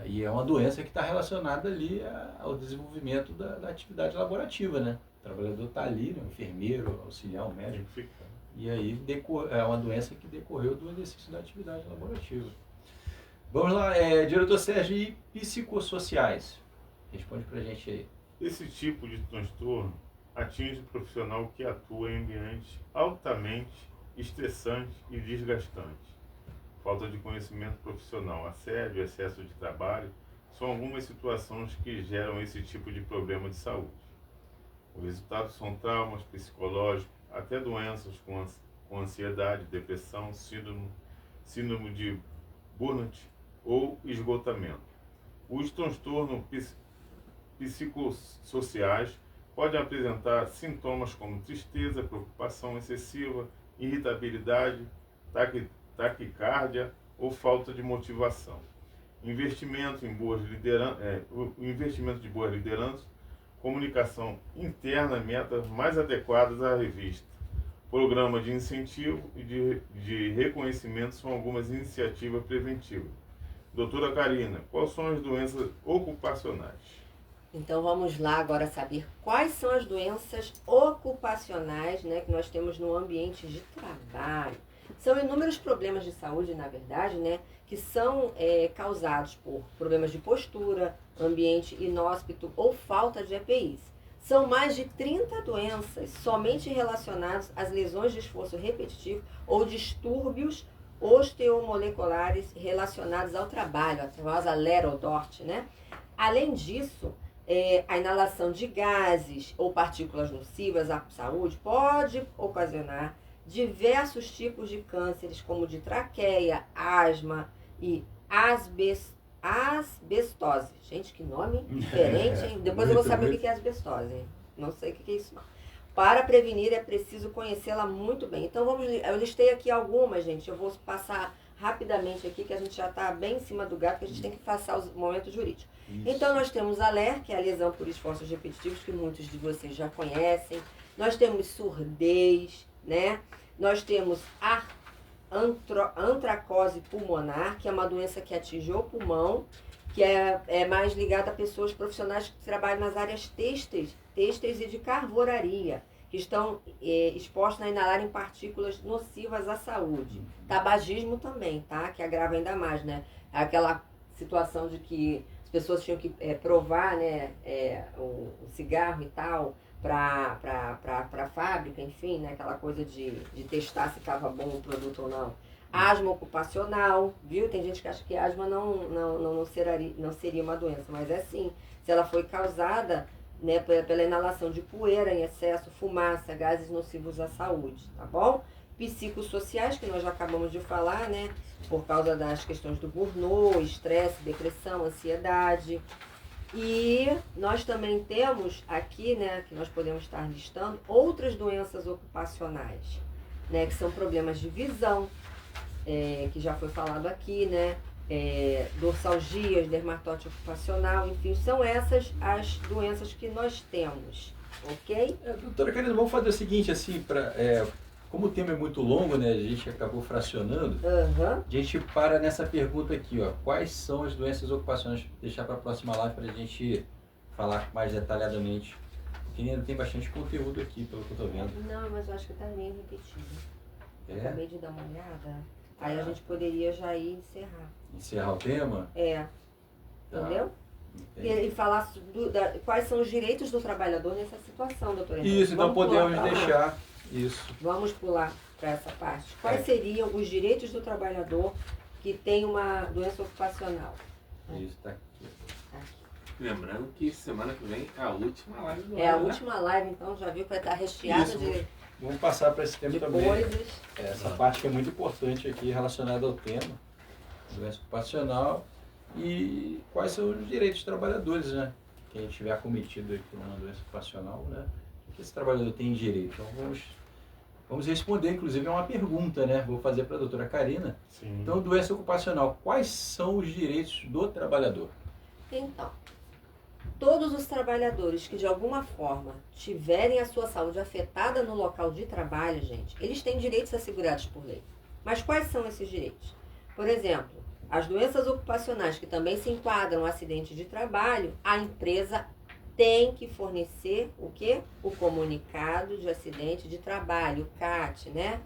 C: E é uma doença que está relacionada ali ao desenvolvimento da atividade laborativa, O trabalhador está ali, o enfermeiro, auxiliar, o médico. E aí é uma doença que decorreu do exercício da atividade laborativa. Vamos lá, diretor Sérgio, e psicossociais? Responde pra gente aí.
A: Esse tipo de transtorno atinge o profissional que atua em ambiente altamente estressante e desgastante. Falta de conhecimento profissional, assédio, excesso de trabalho, são algumas situações que geram esse tipo de problema de saúde. Os resultados são traumas psicológicos, até doenças com ansiedade, depressão, síndrome de burnout ou esgotamento. Os transtornos psicossociais podem apresentar sintomas como tristeza, preocupação excessiva, irritabilidade, taquicardia ou falta de motivação. Investimento de boas lideranças, comunicação interna, metas mais adequadas à revista. Programa de incentivo e de reconhecimento são algumas iniciativas preventivas. Doutora Karina, quais são as doenças ocupacionais?
B: Então vamos lá agora saber quais são as doenças ocupacionais, né, que nós temos no ambiente de trabalho. São inúmeros problemas de saúde, na verdade, né, que são causados por problemas de postura, ambiente inóspito ou falta de EPIs. São mais de 30 doenças somente relacionadas às lesões de esforço repetitivo ou distúrbios osteomoleculares relacionados ao trabalho, a famosa Lerodort, né? Além disso, a inalação de gases ou partículas nocivas à saúde pode ocasionar diversos tipos de cânceres, como de traqueia, asma e asbestose. Gente, que nome diferente, hein? Depois eu vou saber o que é asbestose, hein? Não sei o que é isso, não. Para prevenir é preciso conhecê-la muito bem. Então, eu listei aqui algumas, gente. Eu vou passar rapidamente aqui, que a gente já está bem em cima do gato, que a gente tem que passar os momentos jurídicos. Isso. Então, nós temos a LER, que é a lesão por esforços repetitivos, que muitos de vocês já conhecem. Nós temos surdez, né? Nós temos antracose pulmonar, que é uma doença que atinge o pulmão, que é mais ligada a pessoas profissionais que trabalham nas áreas têxteis e de carvoraria, que estão expostos a inalarem partículas nocivas à saúde. Tabagismo também, tá? Que agrava ainda mais, né? Aquela situação de que as pessoas tinham que provar, né, o cigarro e tal, para a fábrica, enfim, né, aquela coisa de testar se estava bom o produto ou não. Asma ocupacional, viu? Tem gente que acha que asma não seria uma doença, mas é sim. Se ela foi causada, né, pela inalação de poeira em excesso, fumaça, gases nocivos à saúde, tá bom? Psicossociais, que nós já acabamos de falar, né, por causa das questões do burnout, estresse, depressão, ansiedade. E nós também temos aqui, né, que nós podemos estar listando, outras doenças ocupacionais, né, que são problemas de visão, que já foi falado aqui, né, dorsalgias, dermatite ocupacional, enfim, são essas as doenças que nós temos, ok?
C: Doutora Karina, vamos fazer o seguinte, assim, como o tema é muito longo, né, a gente acabou fracionando, a gente para nessa pergunta aqui, ó, quais são as doenças ocupacionais? Vou deixar para a próxima live para a gente falar mais detalhadamente, porque ainda tem bastante conteúdo aqui, pelo que eu estou vendo.
B: Não, mas eu acho que está meio repetido. Eu acabei de dar uma olhada, aí a gente poderia já ir encerrar.
C: Encerrar o tema?
B: Entendeu? E falar quais são os direitos do trabalhador nessa situação, doutora Henrique.
C: Isso, então podemos deixar isso.
B: Vamos pular para essa parte. Quais seriam os direitos do trabalhador que tem uma doença ocupacional?
C: Isso, está aqui.
D: Lembrando que semana que vem é a última live do ano.
B: É a última live, então já viu que vai estar recheada de...
C: Vamos passar para esse tema também.
B: Coisas.
C: Essa parte que é muito importante aqui relacionada ao tema, doença ocupacional, e quais são os direitos dos trabalhadores, né? Quem estiver acometido por uma doença ocupacional, né? O que esse trabalhador tem direito? Então vamos responder, inclusive, é uma pergunta, né? Vou fazer para a doutora Karina.
A: Sim.
C: Então, doença ocupacional, quais são os direitos do trabalhador?
B: Então, todos os trabalhadores que de alguma forma tiverem a sua saúde afetada no local de trabalho, gente, eles têm direitos assegurados por lei. Mas quais são esses direitos? Por exemplo, as doenças ocupacionais que também se enquadram no acidente de trabalho, a empresa tem que fornecer o quê? O comunicado de acidente de trabalho, o CAT, né?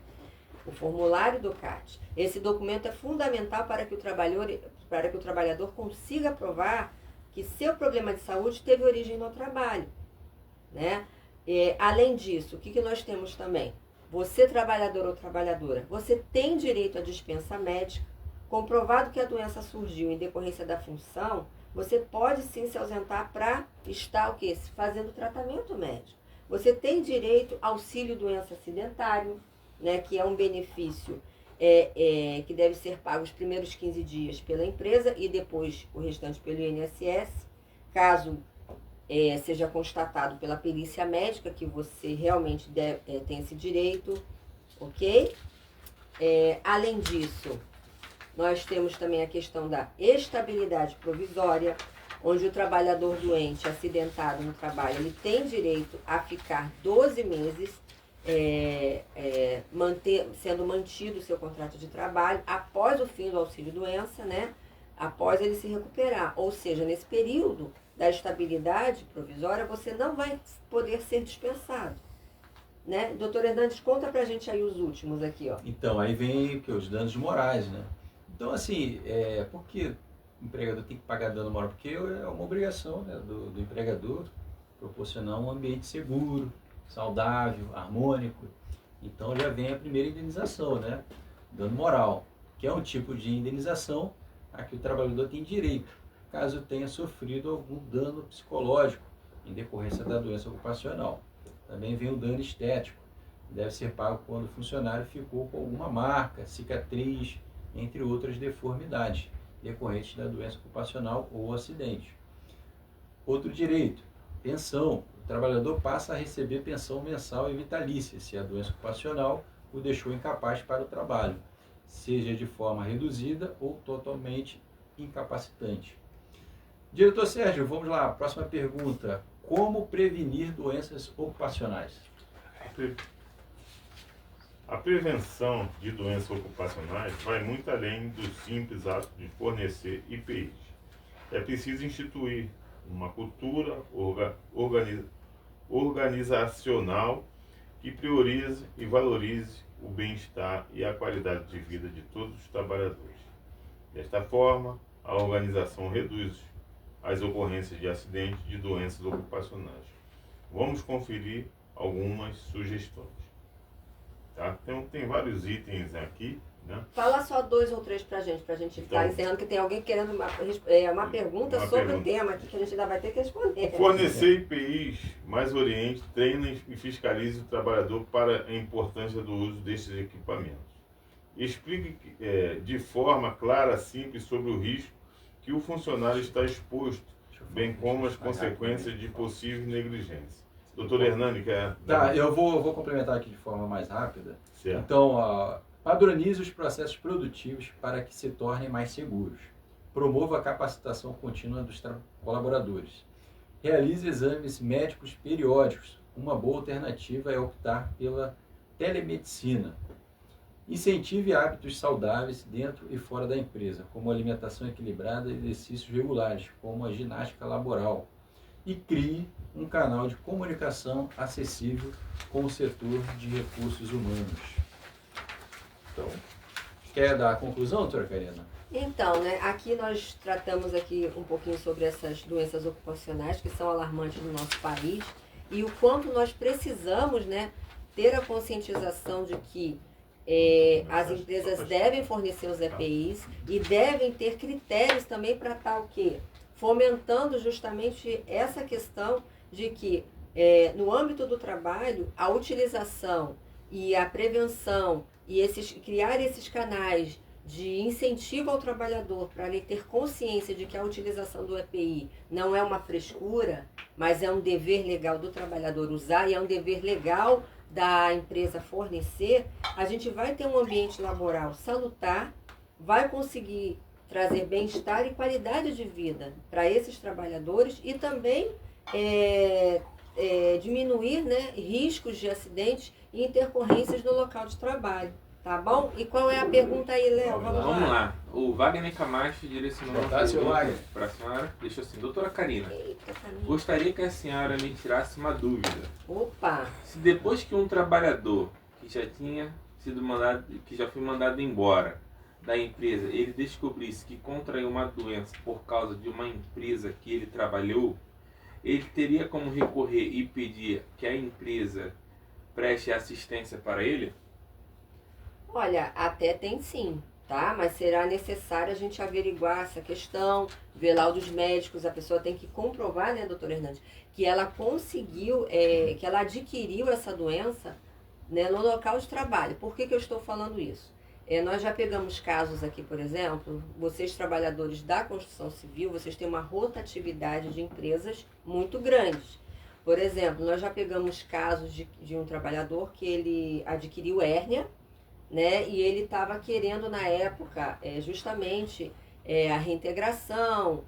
B: O formulário do CAT. Esse documento é fundamental para que o trabalhador consiga provar que seu problema de saúde teve origem no trabalho, né? Além disso, o que nós temos também? Você, trabalhador ou trabalhadora, você tem direito à dispensa médica, comprovado que a doença surgiu em decorrência da função, você pode sim se ausentar para estar o quê? Fazendo tratamento médico. Você tem direito ao auxílio doença acidentário, né, que é um benefício que deve ser pago os primeiros 15 dias pela empresa e depois o restante pelo INSS, caso seja constatado pela perícia médica que você realmente tem esse direito, ok? Além disso, nós temos também a questão da estabilidade provisória, onde o trabalhador doente, acidentado no trabalho, ele tem direito a ficar 12 meses sendo mantido o seu contrato de trabalho após o fim do auxílio-doença, né? Após ele se recuperar. Ou seja, nesse período da estabilidade provisória, você não vai poder ser dispensado. Né? Doutor Hernandes, conta pra gente aí os últimos aqui, ó.
C: Então, aí vem os danos morais, né? Então, assim, por que o empregador tem que pagar dano moral? Porque é uma obrigação, né, do empregador proporcionar um ambiente seguro, saudável, harmônico. Então, já vem a primeira indenização, né? Dano moral, que é um tipo de indenização a que o trabalhador tem direito, caso tenha sofrido algum dano psicológico em decorrência da doença ocupacional. Também vem o dano estético, que deve ser pago quando o funcionário ficou com alguma marca, cicatriz, entre outras deformidades decorrentes da doença ocupacional ou acidente. Outro direito, pensão. O trabalhador passa a receber pensão mensal e vitalícia se a doença ocupacional o deixou incapaz para o trabalho, seja de forma reduzida ou totalmente incapacitante. Diretor Sérgio, vamos lá, próxima pergunta. Como prevenir doenças ocupacionais?
A: A prevenção de doenças ocupacionais vai muito além do simples ato de fornecer EPIs. É preciso instituir uma cultura organizacional que priorize e valorize o bem-estar e a qualidade de vida de todos os trabalhadores. Desta forma, a organização reduz as ocorrências de acidentes de doenças ocupacionais. Vamos conferir algumas sugestões. Tá? Então, tem vários itens aqui, né?
B: Fala só 2 ou 3 pra gente
A: Então,
B: estar encerrando, que tem alguém querendo uma pergunta sobre o tema aqui que a gente ainda vai ter que responder.
A: Fornecer IPIs mais oriente, treine e fiscalize o trabalhador para a importância do uso destes equipamentos. Explique de forma clara, simples, sobre o risco que o funcionário está exposto, bem como as consequências de possível negligência. Doutor Hernani, quer...
C: Tá, eu vou complementar aqui de forma mais rápida.
A: Certo.
C: Então, padronize os processos produtivos para que se tornem mais seguros. Promova a capacitação contínua dos colaboradores. Realize exames médicos periódicos. Uma boa alternativa é optar pela telemedicina. Incentive hábitos saudáveis dentro e fora da empresa, como alimentação equilibrada e exercícios regulares, como a ginástica laboral. E crie um canal de comunicação acessível com o setor de recursos humanos. Então, quer dar a conclusão, doutora Karina?
B: Então, né, aqui nós tratamos aqui um pouquinho sobre essas doenças ocupacionais que são alarmantes no nosso país e o quanto nós precisamos, né, ter a conscientização de que as empresas devem fornecer os EPIs e devem ter critérios também para estar o quê? Fomentando justamente essa questão de que no âmbito do trabalho a utilização e a prevenção e criar esses canais de incentivo ao trabalhador para ele ter consciência de que a utilização do EPI não é uma frescura, mas é um dever legal do trabalhador usar e é um dever legal da empresa fornecer, a gente vai ter um ambiente laboral salutar, vai conseguir trazer bem-estar e qualidade de vida para esses trabalhadores e também diminuir, né, riscos de acidentes e intercorrências no local de trabalho. Tá bom? E qual é a pergunta aí, Léo?
D: Vamos lá. O Wagner Camacho direcionou uma pergunta para a senhora. Deixa assim, doutora Karina, gostaria que a senhora me tirasse uma dúvida.
B: Opa!
D: Se depois que um trabalhador que já foi mandado embora da empresa, ele descobrisse que contraiu uma doença por causa de uma empresa que ele trabalhou, ele teria como recorrer e pedir que a empresa preste assistência para ele?
B: Olha, até tem sim. tá? Mas será necessário a gente averiguar essa questão, ver laudos médicos, a pessoa tem que comprovar, né, doutora Hernandes, que ela conseguiu, que ela adquiriu essa doença, né, no local de trabalho. Por que eu estou falando isso? Nós já pegamos casos aqui, por exemplo, vocês trabalhadores da construção civil, vocês têm uma rotatividade de empresas muito grande. Por exemplo, nós já pegamos casos de um trabalhador que ele adquiriu hérnia, né, e ele estava querendo na época justamente a reintegração,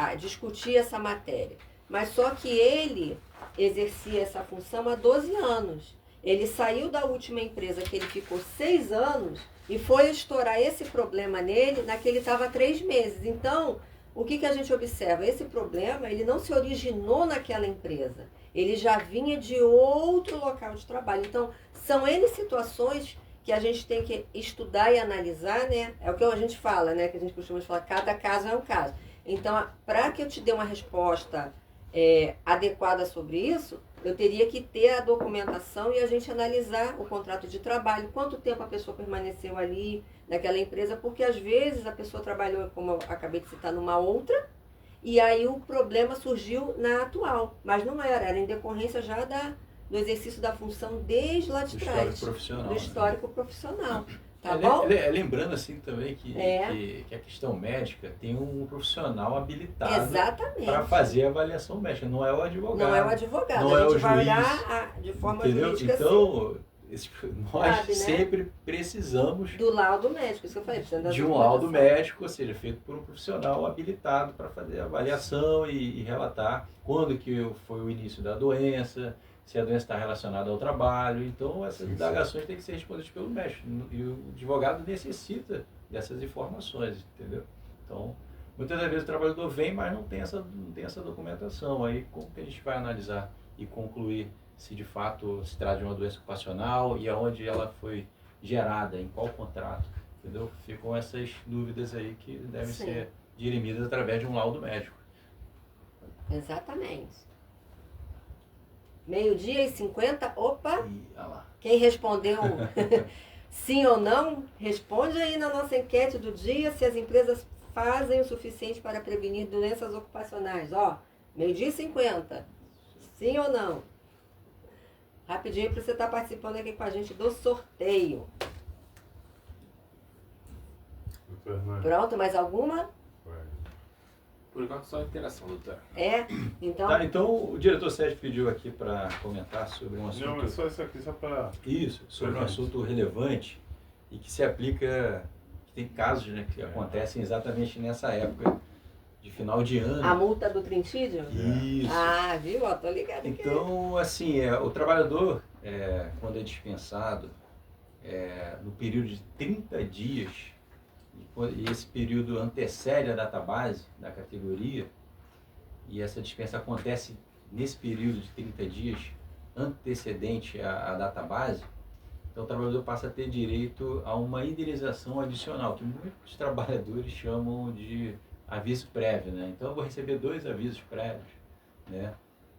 B: a discutir essa matéria. Mas só que ele exercia essa função há 12 anos. Ele saiu da última empresa que ele ficou 6 anos e foi estourar esse problema nele naquele ele estava 3 meses. Então, o que a gente observa? Esse problema ele não se originou naquela empresa. Ele já vinha de outro local de trabalho. Então, são N situações que a gente tem que estudar e analisar, né? É o que a gente fala, né? Que a gente costuma falar, cada caso é um caso. Então, para que eu te dê uma resposta adequada sobre isso, eu teria que ter a documentação e a gente analisar o contrato de trabalho, quanto tempo a pessoa permaneceu ali naquela empresa, porque às vezes a pessoa trabalhou, como eu acabei de citar, numa outra, e aí o problema surgiu na atual, mas não era em decorrência já do exercício da função desde lá de trás. Do histórico profissional. Tá bom?
C: Lembrando assim também que a questão médica tem um profissional habilitado para fazer a avaliação médica, não é o advogado.
B: Não é o advogado,
C: não
B: a gente
C: é o
B: vai
C: juiz,
B: olhar de forma jurídica.
C: Então, nós
B: sabe, né?
C: sempre precisamos
B: do laudo médico, isso que eu falei,
C: de um laudo médico, ou seja, feito por um profissional habilitado para fazer a avaliação e relatar quando que foi o início da doença, se a doença está relacionada ao trabalho. Então, essas indagações têm que ser respondidas pelo médico. E o advogado necessita dessas informações, entendeu? Então, muitas das vezes o trabalhador vem, mas não tem essa documentação. Aí, como que a gente vai analisar e concluir se de fato se trata de uma doença ocupacional e aonde ela foi gerada, em qual contrato, entendeu? Ficam essas dúvidas aí que devem ser dirimidas através de um laudo médico.
B: Exatamente. 12:50, opa!
C: Lá.
B: Quem respondeu sim ou não, responde aí na nossa enquete do dia se as empresas fazem o suficiente para prevenir doenças ocupacionais. Ó, 12:50, sim ou não? Rapidinho para você estar participando aqui com a gente do sorteio. Pronto, mais alguma?
D: Por enquanto só interação, doutora.
B: Então...
C: Tá, então o diretor Sérgio pediu aqui para comentar sobre um assunto...
A: Não, mas só isso aqui, só para...
C: Isso, sobre um assunto relevante e que se aplica... que tem casos, né, que acontecem exatamente nessa época de final de ano.
B: A multa do trinstídio?
C: Isso.
B: Ah, viu? Ó, tô ligado aqui.
C: Então, assim, o trabalhador, quando é dispensado, no período de 30 dias... e esse período antecede a database da categoria, e essa dispensa acontece nesse período de 30 dias antecedente à database, então o trabalhador passa a ter direito a uma indenização adicional, que muitos trabalhadores chamam de aviso prévio, né? Então eu vou receber 2 avisos prévios, né?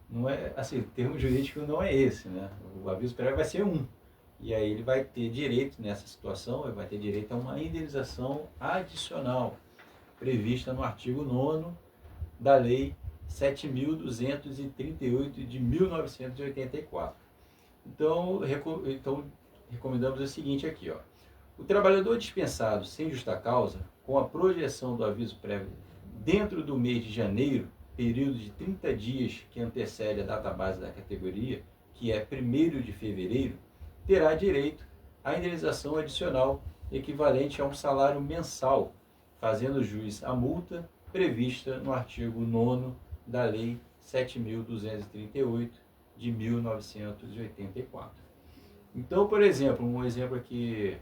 C: Não é, assim, o termo jurídico não é esse, né? O aviso prévio vai ser 1. E aí ele vai ter direito, nessa situação, ele vai ter direito a uma indenização adicional, prevista no artigo 9º da Lei 7.238 de 1984. Então, recomendamos o seguinte aqui, ó. O trabalhador dispensado sem justa causa, com a projeção do aviso prévio dentro do mês de janeiro, período de 30 dias que antecede a database da categoria, que é 1º de fevereiro, terá direito à indenização adicional equivalente a um salário mensal, fazendo jus à multa prevista no artigo 9º da Lei 7.238 de 1984. Então, por exemplo, um exemplo aqui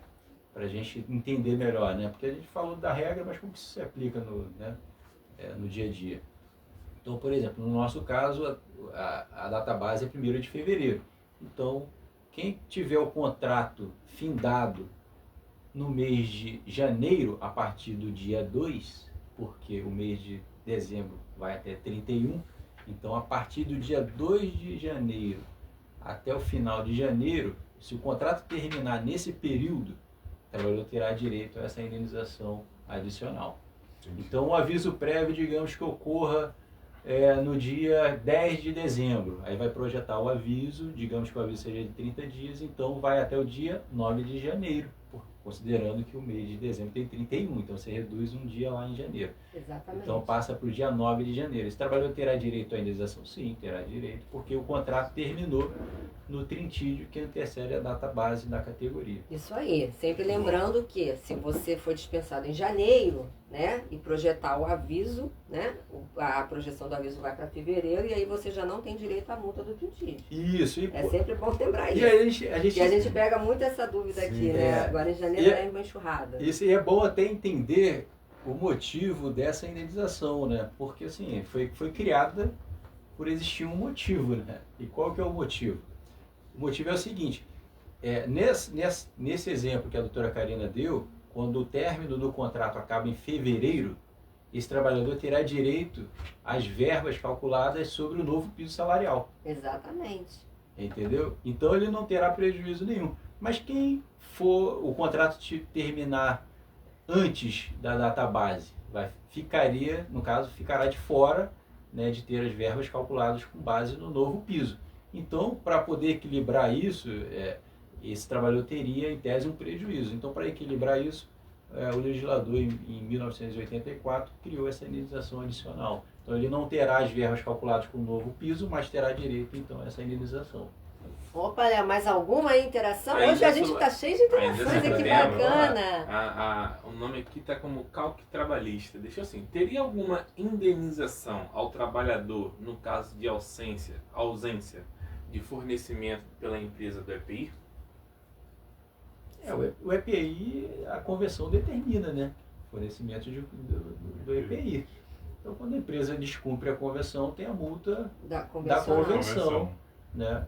C: para a gente entender melhor, né? Porque a gente falou da regra, mas como que isso se aplica no dia a dia? Então, por exemplo, no nosso caso, a database é 1º de fevereiro. Então, quem tiver o contrato findado no mês de janeiro, a partir do dia 2, porque o mês de dezembro vai até 31, então a partir do dia 2 de janeiro até o final de janeiro, se o contrato terminar nesse período, o trabalhador terá direito a essa indenização adicional.
A: Entendi.
C: Então, o aviso prévio, digamos que ocorra no dia 10 de dezembro. Aí vai projetar o aviso, digamos que o aviso seja de 30 dias, então vai até o dia 9 de janeiro, considerando que o mês de dezembro tem 31, então você reduz um dia lá em janeiro.
B: Exatamente.
C: Então passa para o dia 9 de janeiro. Esse trabalhador terá direito à indenização? Sim, terá direito, porque o contrato terminou no trintídio que antecede a data base da categoria.
B: Isso aí, sempre lembrando que se você for dispensado em janeiro, né, e projetar o aviso, né, a projeção do aviso vai para fevereiro e aí você já não tem direito à multa do trintídio.
C: Isso.
B: É sempre bom lembrar
C: E
B: isso.
C: a gente,
B: E a gente pega muito essa dúvida aqui, né? Agora em janeiro é uma enxurrada.
C: Isso é bom até entender o motivo dessa indenização, né? Porque assim, foi criada por existir um motivo, né? E qual que é o motivo? O motivo é o seguinte, nesse exemplo que a doutora Karina deu, quando o término do contrato acaba em fevereiro, esse trabalhador terá direito às verbas calculadas sobre o novo piso salarial.
B: Exatamente.
C: Entendeu? Então ele não terá prejuízo nenhum. Mas quem for o contrato terminar antes da data base, ficará de fora, né, de ter as verbas calculadas com base no novo piso. Então, para poder equilibrar isso, esse trabalhador teria, em tese, um prejuízo. Então, para equilibrar isso, o legislador, em 1984, criou essa indenização adicional. Então, ele não terá as verbas calculadas com o novo piso, mas terá direito, então, a essa indenização.
B: Opa, Léo, mais alguma interação?
D: Ainda
B: Hoje a gente está cheio de interações aqui, bacana.
D: O nome aqui está como calque trabalhista. Deixa assim, teria alguma indenização ao trabalhador no caso de ausência de fornecimento pela empresa do EPI?
C: O EPI, a convenção determina, né? Fornecimento do EPI. Então, quando a empresa descumpre a convenção, tem a multa da convenção, né?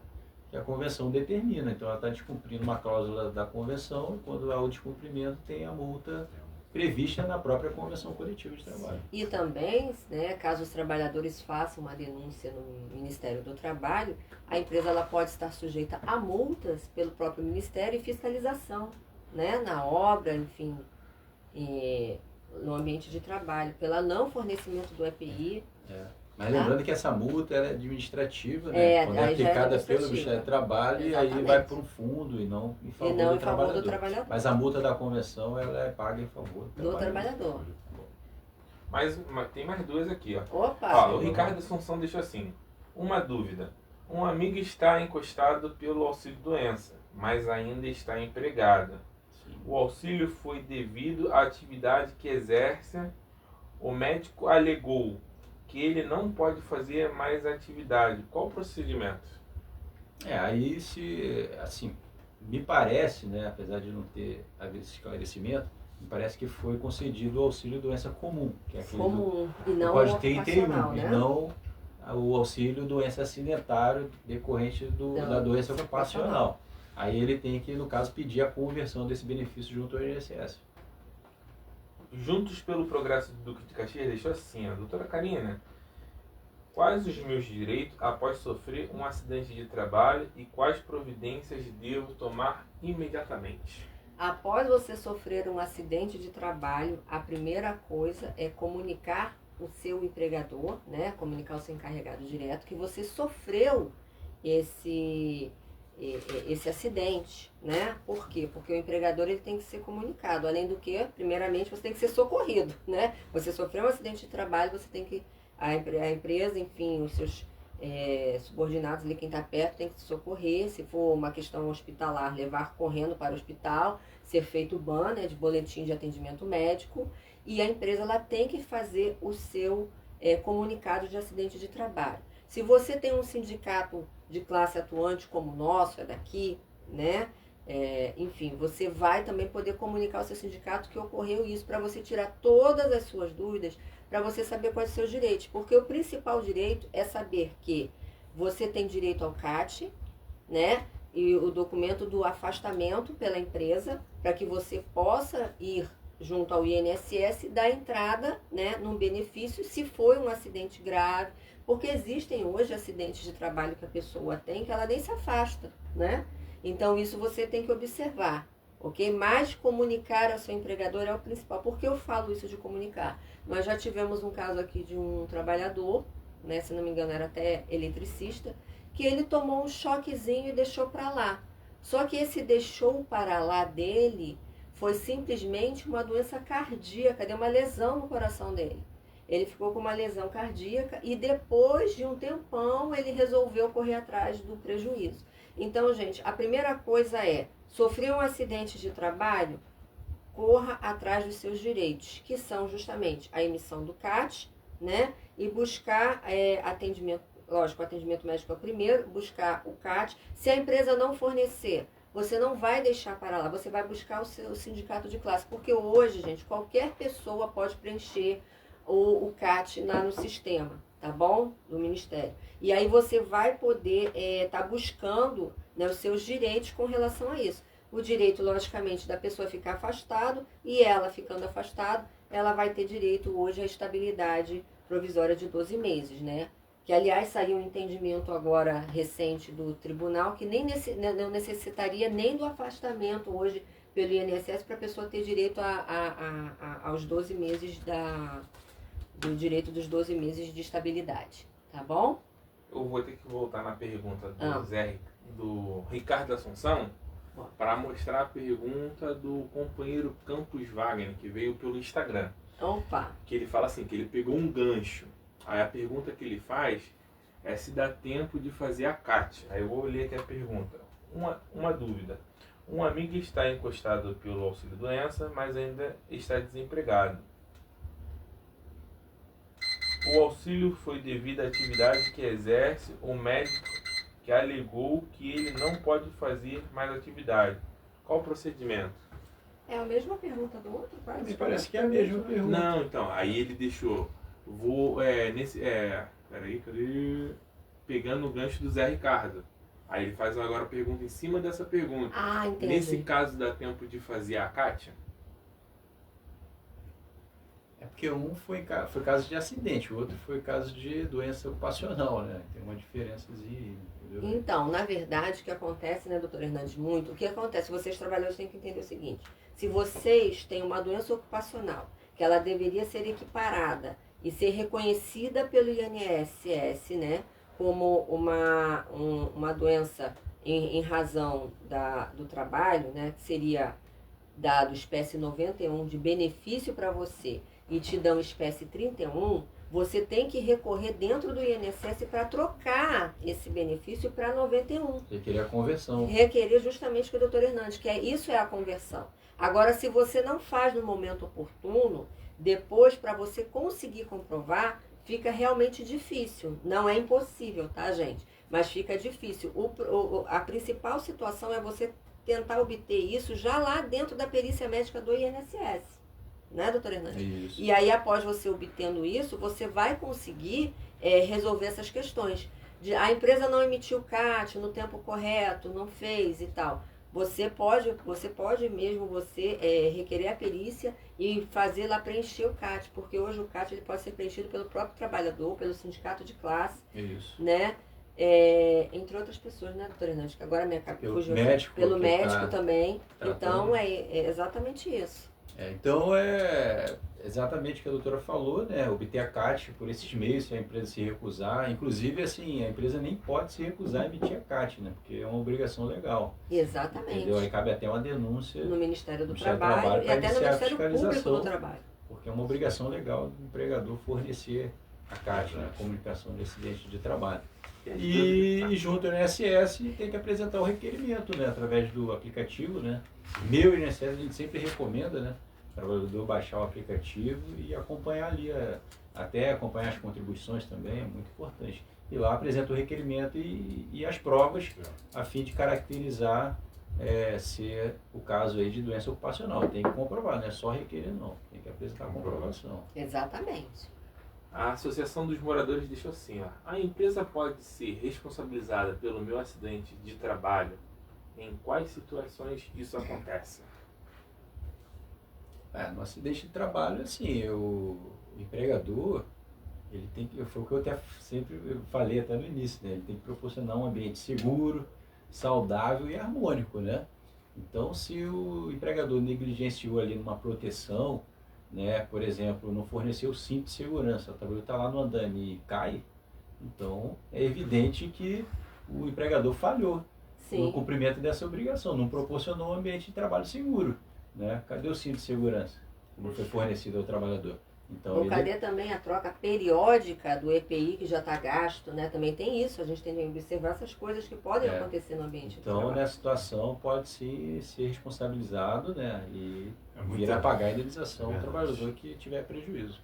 C: Que a convenção determina. Então, ela está descumprindo uma cláusula da convenção e quando há o descumprimento, tem a multa prevista na própria convenção coletiva de trabalho.
B: E também, né, caso os trabalhadores façam uma denúncia no Ministério do Trabalho, a empresa ela pode estar sujeita a multas pelo próprio Ministério e fiscalização, né, na obra, enfim, no ambiente de trabalho, pelo não fornecimento do EPI.
C: Mas lembrando que essa multa é administrativa, né? Quando é aplicada pelo Ministério do Trabalho, e aí vai para um fundo e não em favor do trabalhador. Mas a multa da convenção ela é paga em favor
B: do trabalhador.
D: Mas tem mais duas aqui, ó.
B: Opa!
D: O Ricardo Assunção deixou assim: uma dúvida. Um amigo está encostado pelo auxílio-doença, mas ainda está empregado. O auxílio foi devido à atividade que exerce. O médico alegou que ele não pode fazer mais atividade. Qual o procedimento?
C: Aí assim, me parece, né, apesar de não ter esse esclarecimento, me parece que foi concedido o auxílio doença comum, que é aquele
B: e não
C: pode ter ITU,
B: né?
C: E não o auxílio doença acidentário decorrente da doença ocupacional. Aí ele tem que, no caso, pedir a conversão desse benefício junto ao INSS.
D: Juntos pelo Progresso do Duque de Caxias deixou assim, a doutora Karina: quais os meus direitos após sofrer um acidente de trabalho e quais providências devo tomar imediatamente?
B: Após você sofrer um acidente de trabalho, a primeira coisa é comunicar o seu empregador, né, comunicar o seu encarregado direto que você sofreu esse acidente, né? Por quê? Porque o empregador ele tem que ser comunicado. Além do que, primeiramente, você tem que ser socorrido, né? Você sofreu um acidente de trabalho, você tem que... A empresa, enfim, os seus subordinados ali, quem está perto, tem que te socorrer. Se for uma questão hospitalar, levar correndo para o hospital, ser feito o BAN, né, de boletim de atendimento médico. E a empresa ela tem que fazer o seu comunicado de acidente de trabalho. Se você tem um sindicato de classe atuante como o nosso, é daqui, né? Enfim, você vai também poder comunicar ao seu sindicato que ocorreu isso, para você tirar todas as suas dúvidas, para você saber quais são os seus direitos. Porque o principal direito é saber que você tem direito ao CAT, né? E o documento do afastamento pela empresa, para que você possa ir junto ao INSS e dar entrada, né, num benefício se foi um acidente grave. Porque existem hoje acidentes de trabalho que a pessoa tem que ela nem se afasta, né? Então isso você tem que observar. ok? Mas comunicar ao seu empregador é o principal. Por que eu falo isso de comunicar? Nós já tivemos um caso aqui de um trabalhador, né, se não me engano era até eletricista, que ele tomou um choquezinho e deixou para lá. Só que esse deixou para lá dele foi simplesmente uma doença cardíaca, deu uma lesão no coração dele. Ele ficou com uma lesão cardíaca e depois de um tempão ele resolveu correr atrás do prejuízo. Então, gente, a primeira coisa é, sofreu um acidente de trabalho, corra atrás dos seus direitos, que são justamente a emissão do CAT, né? E buscar atendimento, lógico, o atendimento médico é o primeiro, buscar o CAT. Se a empresa não fornecer, você não vai deixar para lá, você vai buscar o seu sindicato de classe, porque hoje, gente, qualquer pessoa pode preencher o CAT lá no sistema, tá bom? Do Ministério. E aí você vai poder tá buscando, né, os seus direitos com relação a isso. O direito, logicamente, da pessoa ficar afastado e ela ficando afastada, ela vai ter direito hoje à estabilidade provisória de 12 meses, né? Que, aliás, saiu um entendimento agora recente do tribunal que nem não necessitaria nem do afastamento hoje pelo INSS para a pessoa ter direito aos 12 meses do direito dos 12 meses de estabilidade, tá bom?
D: Eu vou ter que voltar na pergunta do Ricardo Assunção para mostrar a pergunta do companheiro Campos Wagner, que veio pelo Instagram.
B: Opa!
D: Que ele fala assim, que ele pegou um gancho. Aí a pergunta que ele faz é se dá tempo de fazer a CAT. Aí eu vou ler aqui a pergunta. Uma dúvida. Um amigo está encostado pelo auxílio-doença, mas ainda está desempregado. O auxílio foi devido à atividade que exerce, o médico que alegou que ele não pode fazer mais atividade. Qual o procedimento?
B: É a mesma pergunta do outro, quase?
C: Me parece que é a mesma pergunta.
D: Não, então, aí ele deixou. Cadê? Pegando o gancho do Zé Ricardo. Aí ele faz agora a pergunta em cima dessa pergunta.
B: Ah, entendi.
D: Nesse caso dá tempo de fazer a Kátia?
C: É porque um foi caso de acidente, o outro foi caso de doença ocupacional, né? Tem uma diferençazinha, entendeu?
B: Então, na verdade, o que acontece, né, doutor Hernandes, o que acontece? Vocês trabalhadores têm que entender o seguinte, se vocês têm uma doença ocupacional, que ela deveria ser equiparada e ser reconhecida pelo INSS, né, como uma doença em razão do trabalho, né, que seria dado espécie 91 de benefício para você e te dão espécie 31, você tem que recorrer dentro do INSS para trocar esse benefício para 91.
C: Requerer a conversão.
B: Requerer justamente o que o doutor Hernandes, isso é a conversão. Agora, se você não faz no momento oportuno, depois, para você conseguir comprovar, fica realmente difícil. Não é impossível, tá, gente? Mas fica difícil. A principal situação é você tentar obter isso já lá dentro da perícia médica do INSS. Né, doutor Hernandes?
C: Isso.
B: E aí, após você obtendo isso, você vai conseguir resolver essas questões. A empresa não emitiu o CAT no tempo correto, não fez e tal. Você pode mesmo requerer a perícia e fazer lá preencher o CAT, porque hoje o CAT ele pode ser preenchido pelo próprio trabalhador, pelo sindicato de classe,
C: Isso.
B: né? Entre outras pessoas, né, doutor Hernandes? Que agora minha cabeça fugiu. Pelo médico também. Então, é exatamente isso.
C: Então, é exatamente o que a doutora falou, né? Obter a CAT por esses meios, se a empresa se recusar. Inclusive, assim, a empresa nem pode se recusar a emitir a CAT, né? Porque é uma obrigação legal.
B: Exatamente.
C: Entendeu? Aí cabe até uma denúncia
B: no Ministério do Trabalho e até no Ministério Público do Trabalho.
C: Porque é uma obrigação legal do empregador fornecer a CAT, né? A comunicação de acidente de trabalho. E junto ao INSS tem que apresentar o requerimento, né? Através do aplicativo, né? Meu INSS a gente sempre recomenda, né? O trabalhador baixar o aplicativo e acompanhar ali, até acompanhar as contribuições também, é muito importante. E lá apresenta o requerimento e as provas, a fim de caracterizar se o caso aí de doença ocupacional. Tem que comprovar, não é só requerer não, tem que apresentar a comprovação.
B: Exatamente.
D: A Associação dos Moradores deixou assim, ó. A empresa pode ser responsabilizada pelo meu acidente de trabalho? Em quais situações isso acontece?
C: No acidente de trabalho, assim, o empregador, ele tem que, foi o que eu até sempre falei até no início, né? Ele tem que proporcionar um ambiente seguro, saudável e harmônico, né? Então, se o empregador negligenciou ali numa proteção, né, por exemplo, não forneceu o cinto de segurança, o trabalhador está lá no andame e cai, então é evidente que o empregador falhou no cumprimento dessa obrigação, não proporcionou um ambiente de trabalho seguro. Né? Cadê o cinto de segurança? Não foi fornecido ao trabalhador. Então,
B: cadê também a troca periódica do EPI que já está gasto, né? Também tem isso, a gente tem que observar essas coisas que podem acontecer no ambiente de trabalho.
C: Então, nessa situação, pode ser responsabilizado, né? E vir a pagar a indenização ao trabalhador que tiver prejuízo.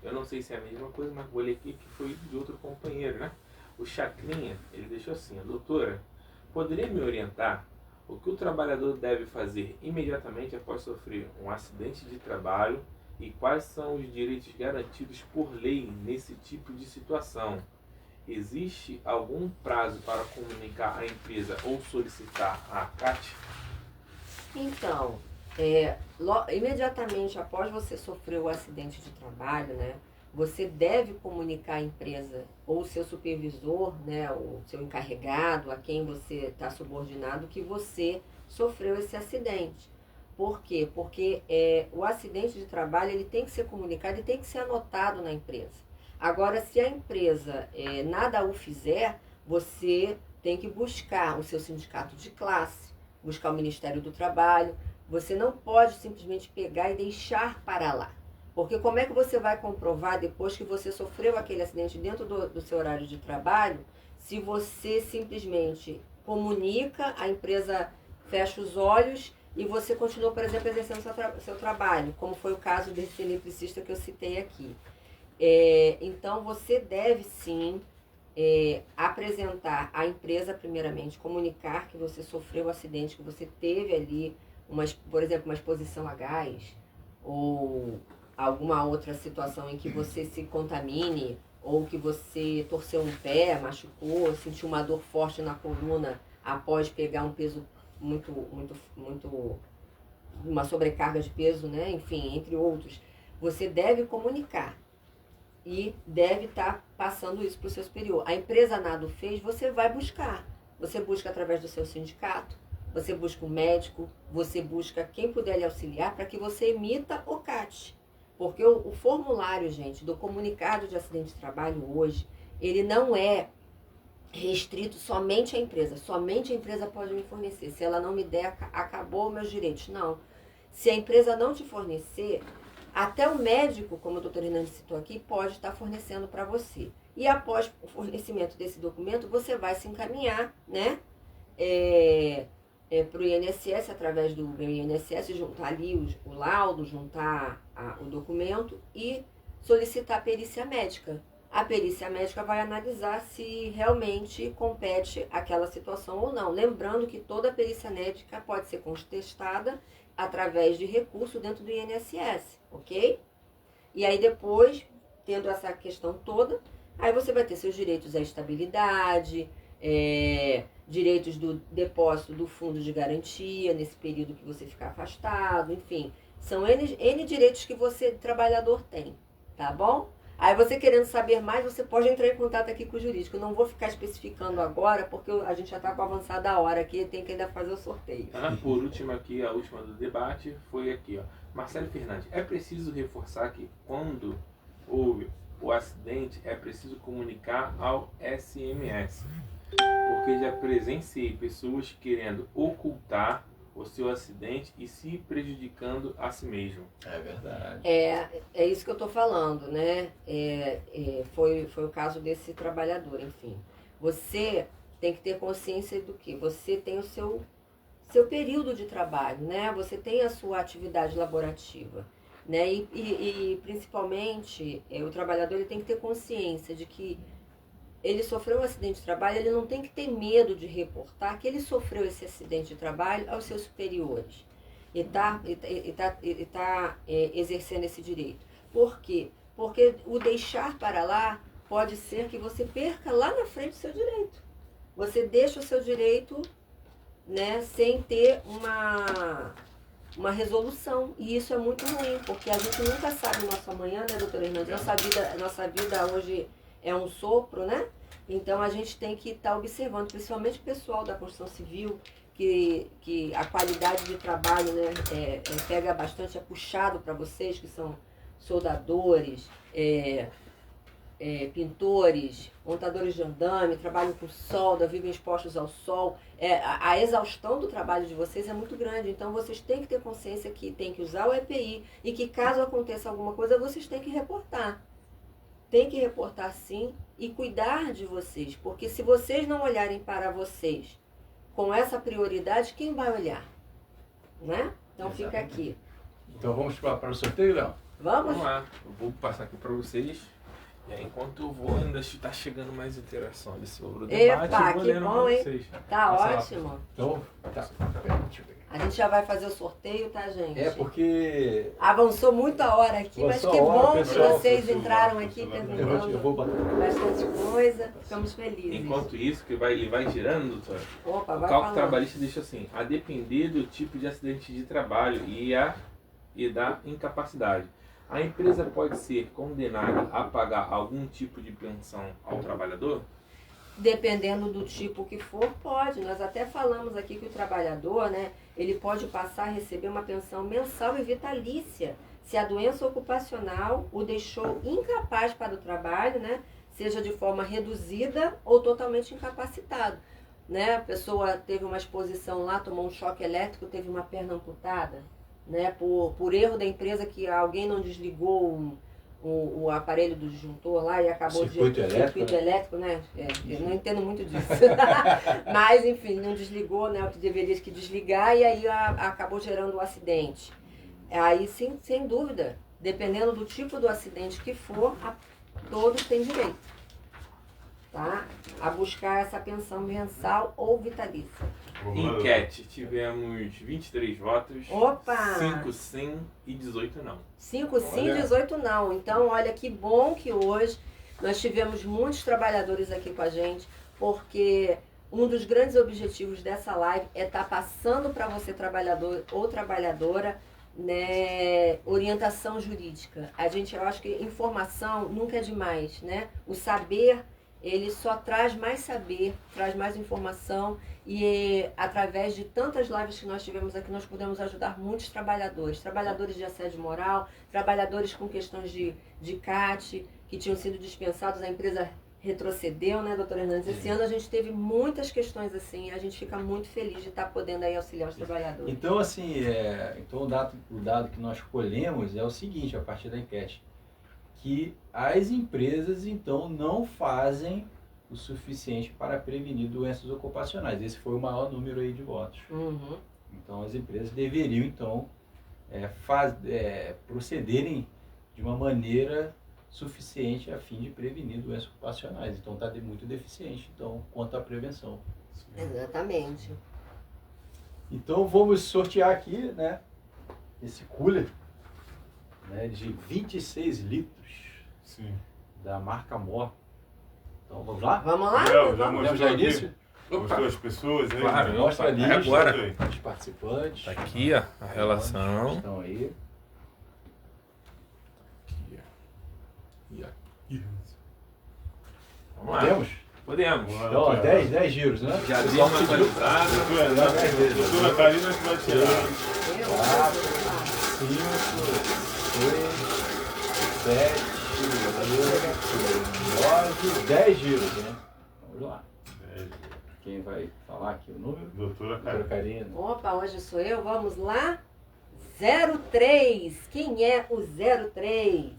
D: Eu não sei se é a mesma coisa, mas vou ler aqui que foi de outro companheiro, né? O Chacrinha, ele deixou assim: doutora, poderia me orientar o que o trabalhador deve fazer imediatamente após sofrer um acidente de trabalho e quais são os direitos garantidos por lei nesse tipo de situação? Existe algum prazo para comunicar à empresa ou solicitar a CAT?
B: Então, imediatamente após você sofrer o acidente de trabalho, né, você deve comunicar à empresa ou seu supervisor, né, o seu encarregado, a quem você está subordinado, que você sofreu esse acidente. Por quê? Porque o acidente de trabalho ele tem que ser comunicado e tem que ser anotado na empresa. Agora, se a empresa nada o fizer, você tem que buscar o seu sindicato de classe, buscar o Ministério do Trabalho. Você não pode simplesmente pegar e deixar para lá. Porque como é que você vai comprovar depois que você sofreu aquele acidente dentro do seu horário de trabalho, se você simplesmente comunica, a empresa fecha os olhos e você continua, por exemplo, exercendo seu trabalho, como foi o caso desse eletricista que eu citei aqui. Então, você deve sim apresentar à empresa, primeiramente, comunicar que você sofreu o acidente, que você teve ali, por exemplo, uma exposição a gás, ou alguma outra situação em que você se contamine, ou que você torceu um pé, machucou, sentiu uma dor forte na coluna após pegar um peso uma sobrecarga de peso, né? Enfim, entre outros. Você deve comunicar e deve estar passando isso para o seu superior. A empresa nada fez, você vai buscar. Você busca através do seu sindicato, você busca um médico, você busca quem puder lhe auxiliar para que você emita o CAT. Porque o formulário, gente, do comunicado de acidente de trabalho hoje, ele não é restrito somente à empresa. Somente a empresa pode me fornecer. Se ela não me der, acabou meus direitos. Não. Se a empresa não te fornecer, até o médico, como o doutor Hernandes citou aqui, pode estar fornecendo para você. E após o fornecimento desse documento, você vai se encaminhar, né, para o INSS, através do meu INSS, juntar ali o laudo, juntar o documento e solicitar a perícia médica. A perícia médica vai analisar se realmente compete aquela situação ou não. Lembrando que toda perícia médica pode ser contestada através de recurso dentro do INSS, ok? E aí depois, tendo essa questão toda, aí você vai ter seus direitos à estabilidade, direitos do depósito do fundo de garantia nesse período que você ficar afastado, enfim. São N direitos que você, trabalhador, tem, tá bom? Aí você querendo saber mais, você pode entrar em contato aqui com o jurídico. Eu não vou ficar especificando agora, porque a gente já está com a avançada hora aqui, tem que ainda fazer o sorteio.
D: Por último aqui, a última do debate foi aqui, ó. Marcelo Fernandes, é preciso reforçar que quando houve o acidente, é preciso comunicar ao SMS. Porque já presenciei pessoas querendo ocultar o seu acidente e se prejudicando a si mesmo.
C: É verdade.
B: É isso que eu estou falando, né? Foi o caso desse trabalhador, enfim. Você tem que ter consciência do que você tem o seu período de trabalho, né? Você tem a sua atividade laborativa, né? E principalmente, o trabalhador ele tem que ter consciência de que ele sofreu um acidente de trabalho, ele não tem que ter medo de reportar que ele sofreu esse acidente de trabalho aos seus superiores. E tá exercendo esse direito. Por quê? Porque o deixar para lá pode ser que você perca lá na frente o seu direito. Você deixa o seu direito, né, sem ter uma resolução. E isso é muito ruim, porque a gente nunca sabe o nosso amanhã, né, doutora Hernandes? Nossa vida hoje é um sopro, né? Então a gente tem que estar observando, principalmente o pessoal da construção civil, que a qualidade de trabalho, né, pega bastante, é puxado para vocês que são soldadores, pintores, montadores de andame, trabalham com solda, vivem expostos ao sol. A exaustão do trabalho de vocês é muito grande, então vocês têm que ter consciência que tem que usar o EPI e que caso aconteça alguma coisa, vocês têm que reportar. Tem que reportar sim e cuidar de vocês, porque se vocês não olharem para vocês com essa prioridade, quem vai olhar? Né? Então
C: Exatamente.
B: fica aqui.
C: Então vamos para o sorteio, Léo?
B: Vamos?
D: lá, eu vou passar aqui para vocês. E aí, enquanto eu vou, ainda está chegando mais interações sobre o debate.
B: Epa,
D: eu vou
B: que
D: lendo
B: bom,
D: pra
B: hein?
D: vocês.
B: Tá
D: Passa lá.
B: ótimo.
C: Então, tá. Pera, deixa eu ver.
B: A gente já vai fazer o sorteio, tá, gente?
C: É porque
B: Avançou muito a hora aqui, mas
C: Avançou
B: que
C: a hora,
B: bom que
C: pessoal.
B: vocês entraram aqui
C: eu
B: perguntando
C: vou bater.
B: bastante coisa. Ficamos felizes.
D: Enquanto isso, que ele vai girando, doutora,
B: Opa,
D: o
B: vai
D: cálculo
B: falando.
D: trabalhista deixa assim, a depender do tipo de acidente de trabalho e da incapacidade. A empresa pode ser condenada a pagar algum tipo de pensão ao trabalhador?
B: Dependendo do tipo que for, pode. Nós até falamos aqui que o trabalhador, né, ele pode passar a receber uma pensão mensal e vitalícia se a doença ocupacional o deixou incapaz para o trabalho, né, seja de forma reduzida ou totalmente incapacitado. Né? A pessoa teve uma exposição lá, tomou um choque elétrico, teve uma perna amputada, né, por erro da empresa que alguém não desligou o aparelho do disjuntor lá e acabou
C: Circuito
B: elétrico, né? Eu não entendo muito disso. Mas, enfim, não desligou, né, o que deveria que desligar e aí acabou gerando o acidente. Aí, sim, sem dúvida, dependendo do tipo do acidente que for, todos têm direito, tá? A buscar essa pensão mensal ou vitalícia.
D: Enquete, tivemos 23 votos,
B: Opa!
D: 5 sim e 18 não.
B: 5 sim,
C: Olha.
B: 18 não. Então, olha que bom que hoje nós tivemos muitos trabalhadores aqui com a gente, porque um dos grandes objetivos dessa live é estar passando para você, trabalhador ou trabalhadora, né, orientação jurídica. Eu acho que informação nunca é demais, né? O saber, ele só traz mais saber, traz mais informação e através de tantas lives que nós tivemos aqui, nós pudemos ajudar muitos trabalhadores de assédio moral, trabalhadores com questões de CAT, que tinham sido dispensados, a empresa retrocedeu, né, doutora Hernandes? Esse ano a gente teve muitas questões assim, a gente fica muito feliz de estar podendo aí auxiliar os trabalhadores.
C: Então, assim, então o dado que nós colhemos é o seguinte, a partir da enquete, que as empresas, então, não fazem o suficiente para prevenir doenças ocupacionais. Esse foi o maior número aí de votos.
B: Uhum.
C: Então, as empresas deveriam, então, procederem de uma maneira suficiente a fim de prevenir doenças ocupacionais. Então, está muito deficiente, então, quanto à prevenção.
B: Exatamente.
C: Então, vamos sortear aqui, né, esse cooler, né, de 26 litros.
A: Sim.
C: Da marca Mor. Então vamos lá?
B: Vamos lá?
A: Já
B: Vamos.
A: mostrou
C: já
A: aqui?
C: início?
A: Mostrou as pessoas aí?
D: Claro,
A: né?
C: Mostra ali
D: é agora.
A: Aí.
C: os participantes.
D: Tá aqui, ó, a relação.
C: Estão aí.
D: Aqui, ó. E aqui. Vamos lá.
C: Podemos?
D: Podemos.
A: Vamos lá.
C: Então, ó, 10 giros, né?
D: Já dei
C: Pessoal
D: uma
C: pediu.
D: atualizada.
A: Doutora Karina que vai tirar.
C: 4, 5, 6, 7, 8, 9, 10 giros, né? Vamos lá. Quem vai falar aqui o número?
A: Doutora
C: Doutora
A: Karina.
C: Karina.
B: Opa, hoje sou eu, vamos lá. 03. Quem é o 03?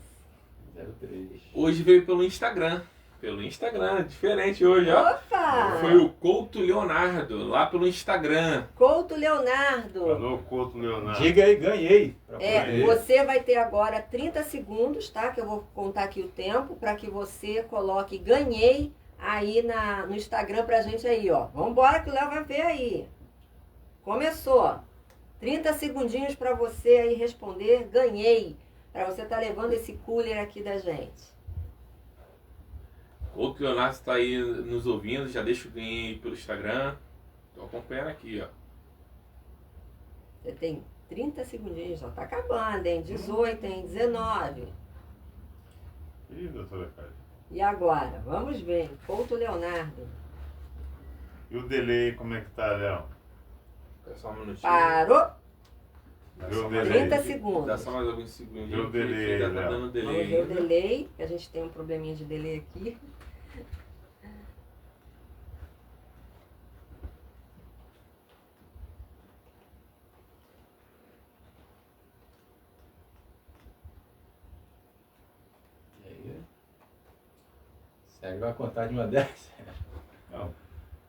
C: 03.
D: Hoje veio pelo Instagram. Pelo Instagram, diferente hoje, ó.
B: Opa!
D: Foi o Couto Leonardo, lá pelo Instagram.
B: Couto Leonardo.
A: Falou Couto Leonardo.
C: Diga aí, ganhei. Pra poder-
B: Você vai ter agora 30 segundos, tá? Que eu vou contar aqui o tempo para que você coloque ganhei aí no Instagram pra gente aí, ó. Vambora que o Léo vai ver aí. Começou. 30 segundinhos para você aí responder ganhei. Para você estar levando esse cooler aqui da gente.
D: Couto Leonardo está aí nos ouvindo, já deixa o ganho aí pelo Instagram. Tô acompanhando aqui, ó.
B: Você tem 30 segundinhos, já tá acabando, hein? 18, hein? 19.
A: Ih, doutora Karina.
B: E agora? Vamos ver. Couto Leonardo.
A: E o delay, como é que tá, Léo?
D: Só um minutinho.
B: Parou.
D: Dá
A: Deu
D: só
A: delay.
B: 30 segundos.
D: Dá só mais alguns segundos.
A: Deu delay,
D: Ainda tá
A: Léo.
D: dando delay.
B: Vamos ver o
D: ainda.
B: delay, que a gente tem um probleminha de delay aqui.
C: E aí? Sérgio vai contar de 1 a 10?
A: Não.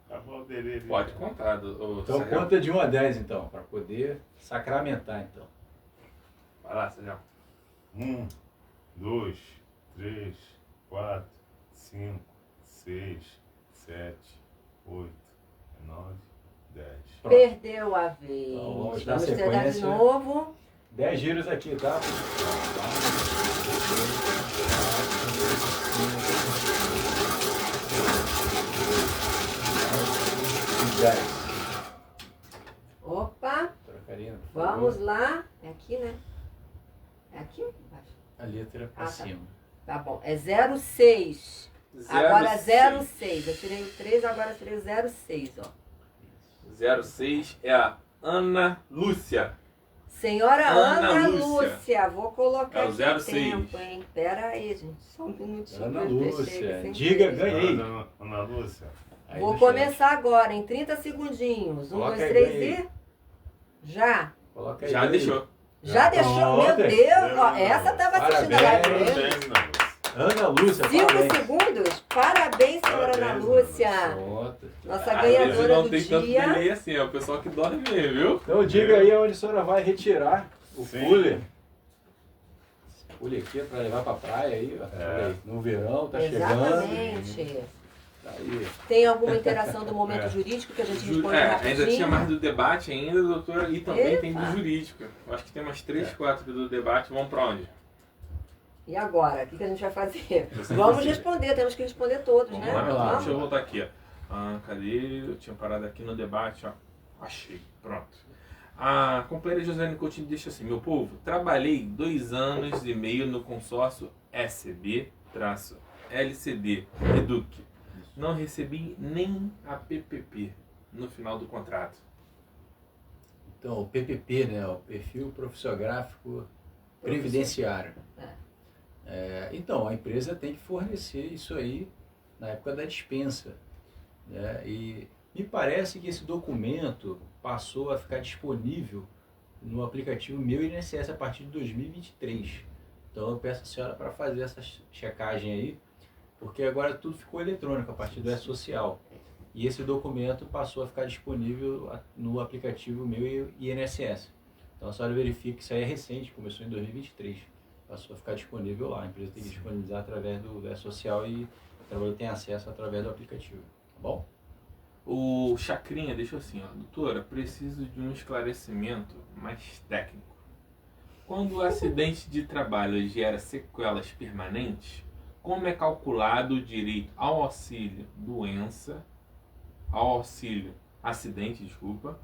A: Acabou o delay ali.
D: Pode contar.
C: Então
D: Sérgio.
C: conta de 1 a 10 então, para poder sacramentar então.
D: Vai lá, Sérgio.
A: 1, 2, 3, 4, 5, 6, 7, 8, 9, 10.
C: Pronto.
B: Perdeu a vez.
C: Então, vamos dar
B: Vamos tentar de
C: sequência.
B: novo.
C: 10 giros aqui, tá? 10.
B: Opa,
C: Doutora Karina, por favor.
B: vamos lá. É aqui, né? É aqui ou embaixo?
C: A letra pra
B: Ah, tá.
C: cima.
B: Tá bom. É 06. Agora
D: 06.
B: 06. Eu tirei o 3, agora eu tirei o 06, ó.
D: 06 é a Ana Lúcia.
B: Senhora
D: Ana
B: Ana
D: Lúcia.
B: Lúcia, vou colocar
D: É o
B: aqui
D: 06.
B: tempo, hein? Pera aí, gente. Só um minutinho.
C: Ana
B: que eu deixei
C: Lúcia,
B: aqui sem
C: diga,
B: querer.
C: ganhei.
A: Ana Lúcia.
C: Aí
B: Vou
C: no chat.
B: começar agora, em 30 segundinhos. 1,
C: Coloca
B: 2,
C: aí,
B: 3
C: ganhei.
B: e... Já.
C: Coloca aí.
D: Já deixou.
B: Já deixou? Meu
C: Pronto.
B: Deus. Ó, essa tava assistindo a live
C: Parabéns.
B: mesmo.
A: Parabéns, Ana Lúcia.
C: Ana Lúcia,
B: 5
C: parabéns.
B: segundos? Parabéns, senhora Ana
A: Parabéns,
B: Lúcia.
C: Pronto.
B: Nossa
D: Às vezes
B: ganhadora
D: não
B: do
D: tem tanto
B: dia.
D: delay assim, é o pessoal que dorme mesmo, viu?
C: Então diga aí onde a senhora vai retirar o
A: Sim.
C: cooler. Esse cooler aqui é pra levar pra praia aí, ó. Olha aí, no verão, tá chegando.
B: Exatamente.
C: Tá aí.
B: Tem alguma interação do momento
A: É.
B: jurídico que a gente responde rapidinho?
D: Ainda tinha mais do debate ainda, doutora, e também
B: Epa.
D: tem do jurídico. Eu acho que tem umas 3, 4 do debate. Vamos pra onde?
B: E agora? O que a gente vai fazer?
D: Você
B: Vamos
D: decide.
B: responder, temos que responder todos,
D: Vamos
B: né?
D: lá,
C: Vamos lá.
D: deixa eu voltar aqui, ó. Cadê? Eu tinha parado aqui no debate, ó. Achei, pronto. A companheira Josiane Coutinho deixa assim: meu povo, trabalhei 2 anos e meio no consórcio SB-LCD Educ. Não recebi nem a PPP no final do contrato.
C: Então, o PPP, né, o Perfil Profissiográfico Previdenciário. Então, a empresa tem que fornecer isso aí na época da dispensa, né? E me parece que esse documento passou a ficar disponível no aplicativo Meu INSS a partir de 2023. Então, eu peço a senhora para fazer essa checagem aí, porque agora tudo ficou eletrônico a partir do E-Social. E esse documento passou a ficar disponível no aplicativo Meu INSS. Então, a senhora verifica que isso aí é recente, começou em 2023. Passou a ficar disponível lá. A empresa tem que disponibilizar através do E-Social e o trabalhador tem acesso através do aplicativo. Tá bom?
D: O Chacrinha deixou assim, ó, doutora, preciso de um esclarecimento mais técnico. Quando o acidente de trabalho gera sequelas permanentes, como é calculado o direito ao auxílio doença, ao auxílio acidente, desculpa,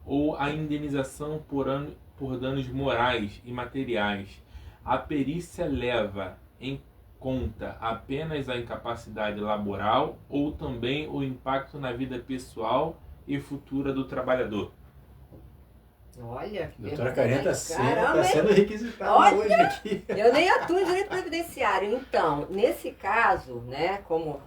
D: ou a indenização por danos morais e materiais? A perícia leva em conta apenas a incapacidade laboral ou também o impacto na vida pessoal e futura do trabalhador?
B: Olha, que
C: Doutora
B: pergunta,
C: Karina
B: hein? Caramba,
C: está sendo requisitada
B: Olha!
C: hoje aqui.
B: Eu nem atuo em direito previdenciário. Então, nesse caso, né, como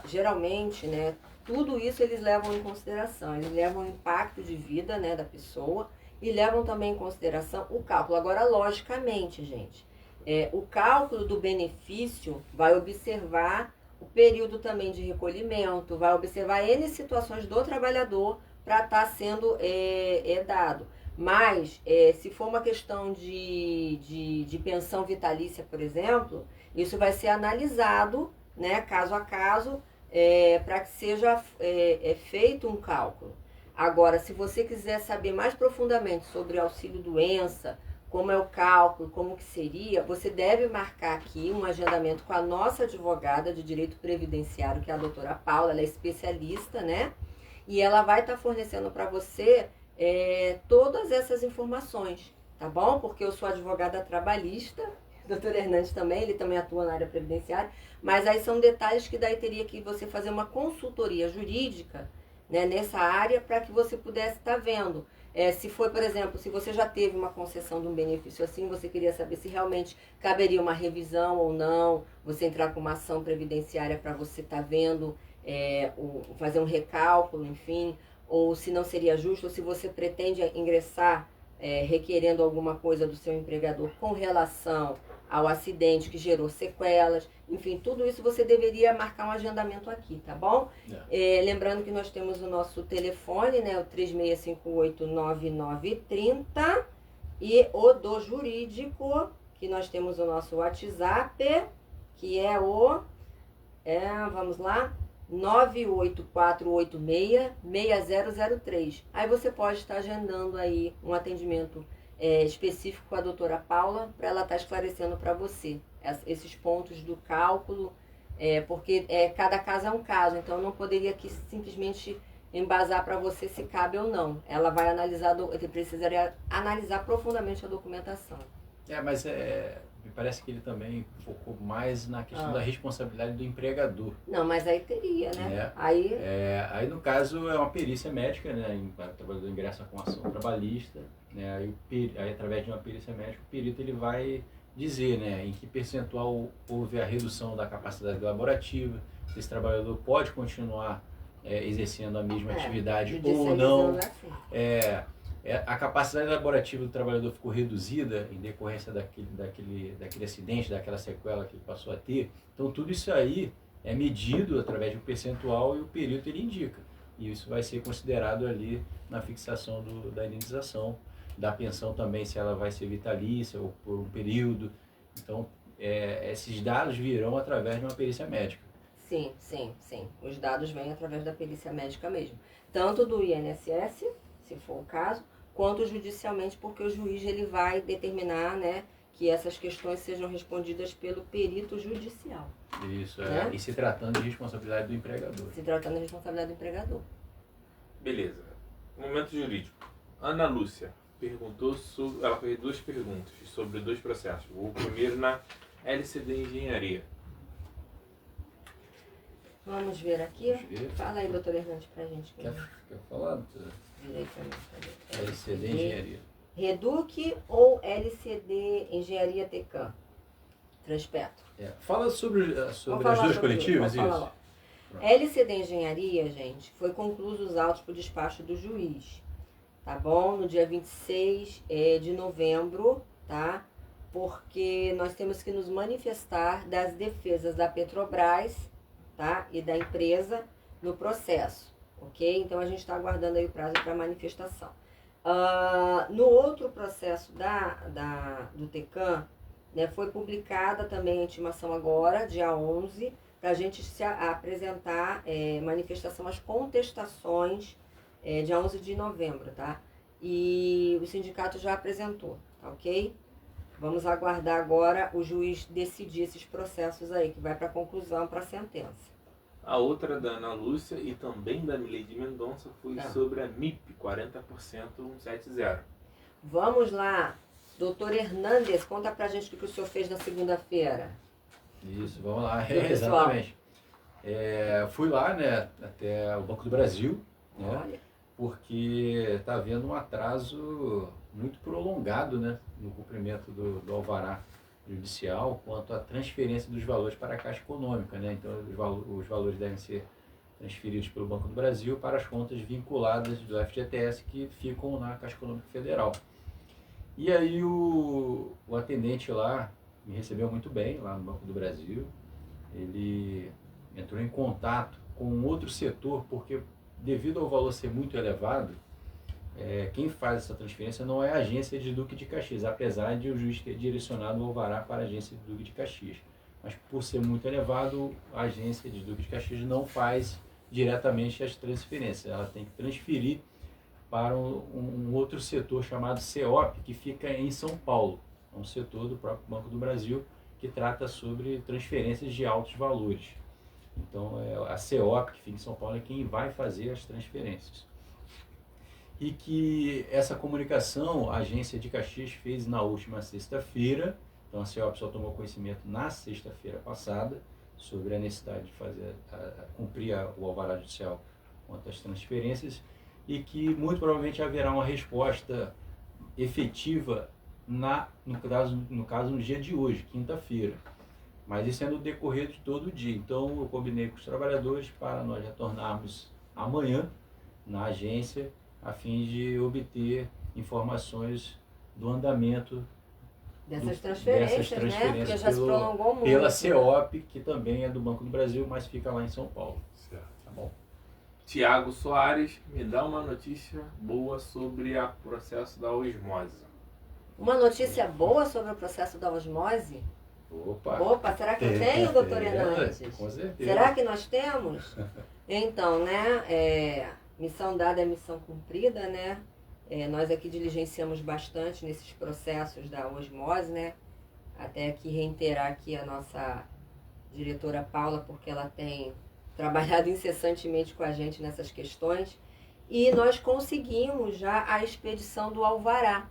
B: geralmente, né, tudo isso eles levam em consideração. Eles levam o impacto de vida, né, da pessoa e levam também em consideração o cálculo. Agora, logicamente, gente, o cálculo do benefício vai observar o período também de recolhimento, vai observar N situações do trabalhador para estar sendo dado. Mas, se for uma questão de pensão vitalícia, por exemplo, isso vai ser analisado, né, caso a caso, para que seja feito um cálculo. Agora, se você quiser saber mais profundamente sobre auxílio-doença, como é o cálculo, como que seria, você deve marcar aqui um agendamento com a nossa advogada de direito previdenciário, que é a doutora Paula, ela é especialista, né? E ela vai estar fornecendo para você todas essas informações, tá bom? Porque eu sou advogada trabalhista, Doutor Hernandes também, ele também atua na área previdenciária, mas aí são detalhes que daí teria que você fazer uma consultoria jurídica, né, nessa área para que você pudesse estar vendo. Se foi, por exemplo, se você já teve uma concessão de um benefício assim, você queria saber se realmente caberia uma revisão ou não, você entrar com uma ação previdenciária para você estar vendo, fazer um recálculo, enfim, ou se não seria justo, ou se você pretende ingressar requerendo alguma coisa do seu empregador com relação ao acidente que gerou sequelas, enfim, tudo isso você deveria marcar um agendamento aqui, tá bom? Lembrando que nós temos o nosso telefone, né, o 3658-9930, e o do jurídico, que nós temos o nosso WhatsApp, que é vamos lá, 98486-6003. Aí você pode estar agendando aí um atendimento específico com a doutora Paula, para ela estar esclarecendo para você esses pontos do cálculo, porque cada caso é um caso, então eu não poderia aqui simplesmente embasar para você se cabe ou não. Ela vai analisar, ele precisaria analisar profundamente a documentação.
C: Mas me parece que ele também focou mais na questão da responsabilidade do empregador.
B: Não, mas aí teria, né? Aí
C: no caso é uma perícia médica, né? O trabalhador ingressa com ação trabalhista, né? Aí através de uma perícia médica, o perito ele vai dizer, né, em que percentual houve a redução da capacidade laborativa, se esse trabalhador pode continuar exercendo a mesma atividade ou não. A capacidade laborativa do trabalhador ficou reduzida em decorrência daquele acidente, daquela sequela que ele passou a ter. Então tudo isso aí é medido através de um percentual e o perito ele indica. E isso vai ser considerado ali na fixação da indenização, da pensão também, se ela vai ser vitalícia ou por um período. Então esses dados virão através de uma perícia médica.
B: Sim. Os dados vêm através da perícia médica mesmo. Tanto do INSS, se for o caso, quanto judicialmente, porque o juiz ele vai determinar, né, que essas questões sejam respondidas pelo perito judicial.
C: Isso,
B: né?
C: E se tratando de responsabilidade do empregador.
B: Se tratando de responsabilidade do empregador.
D: Beleza. Momento jurídico. Ana Lúcia ela fez 2 perguntas sobre 2 processos. O primeiro na LCD Engenharia.
B: Vamos ver aqui. Fala aí, doutor Hernandes, pra gente.
C: Quer falar?
B: Virei pra mim.
C: LCD Engenharia.
B: Reduc ou LCD Engenharia Tecam? Transpetro.
C: Fala sobre as duas coletivas, isso.
B: LCD Engenharia, gente, foi concluídos os autos por despacho do juiz, tá bom? No dia 26 de novembro, tá? Porque nós temos que nos manifestar das defesas da Petrobras, tá? E da empresa no processo, ok? Então a gente está aguardando aí o prazo para manifestação. No outro processo do Tecam, né, foi publicada também a intimação agora, dia 11, para a gente se apresentar manifestação, as contestações, dia 11 de novembro, tá? E o sindicato já apresentou, tá ok? Vamos aguardar agora o juiz decidir esses processos aí, que vai para conclusão, para sentença.
D: A outra da Ana Lúcia e também da Mileide Mendonça foi sobre a MIP 40.170.
B: Vamos lá. Doutor Hernandes, conta pra gente o que o senhor fez na segunda-feira.
C: Isso, vamos lá. Exatamente. Fui lá, né, até o Banco do Brasil, né, porque está havendo um atraso muito prolongado, né, no cumprimento do alvará judicial quanto à transferência dos valores para a Caixa Econômica, né? Então os valores devem ser transferidos pelo Banco do Brasil para as contas vinculadas do FGTS que ficam na Caixa Econômica Federal. E aí o atendente lá me recebeu muito bem, lá no Banco do Brasil. Ele entrou em contato com outro setor, porque devido ao valor ser muito elevado, quem faz essa transferência não é a agência de Duque de Caxias, apesar de o juiz ter direcionado o alvará para a agência de Duque de Caxias. Mas por ser muito elevado, a agência de Duque de Caxias não faz diretamente as transferências. Ela tem que transferir para um outro setor chamado CEOP, que fica em São Paulo. É um setor do próprio Banco do Brasil que trata sobre transferências de altos valores. Então, a CEOP, que fica em São Paulo, é quem vai fazer as transferências. E que essa comunicação a agência de Caxias fez na última sexta-feira, Então a CEOP só tomou conhecimento na sexta-feira passada sobre a necessidade de fazer, cumprir o alvará judicial quanto às transferências e que muito provavelmente haverá uma resposta efetiva no caso no dia de hoje, quinta-feira. Mas isso é no decorrer de todo o dia. Então eu combinei com os trabalhadores para nós retornarmos amanhã na agência a fim de obter informações do andamento
B: dessas transferências, né? Porque já se prolongou muito.
C: Pela CEOP, que também é do Banco do Brasil, mas fica lá em São Paulo.
A: Certo.
C: Tá bom?
D: Tiago Soares, me dá uma notícia boa sobre o processo da osmose.
B: Uma notícia boa sobre o processo da osmose?
C: Opa,
B: será que eu tenho, doutor Hernandes?
C: Com certeza.
B: Será que nós temos? Então, né, missão dada é missão cumprida, né? Nós aqui diligenciamos bastante nesses processos da osmose, né? Até aqui reiterar aqui a nossa diretora Paula, porque ela tem trabalhado incessantemente com a gente nessas questões. E nós conseguimos já a expedição do alvará,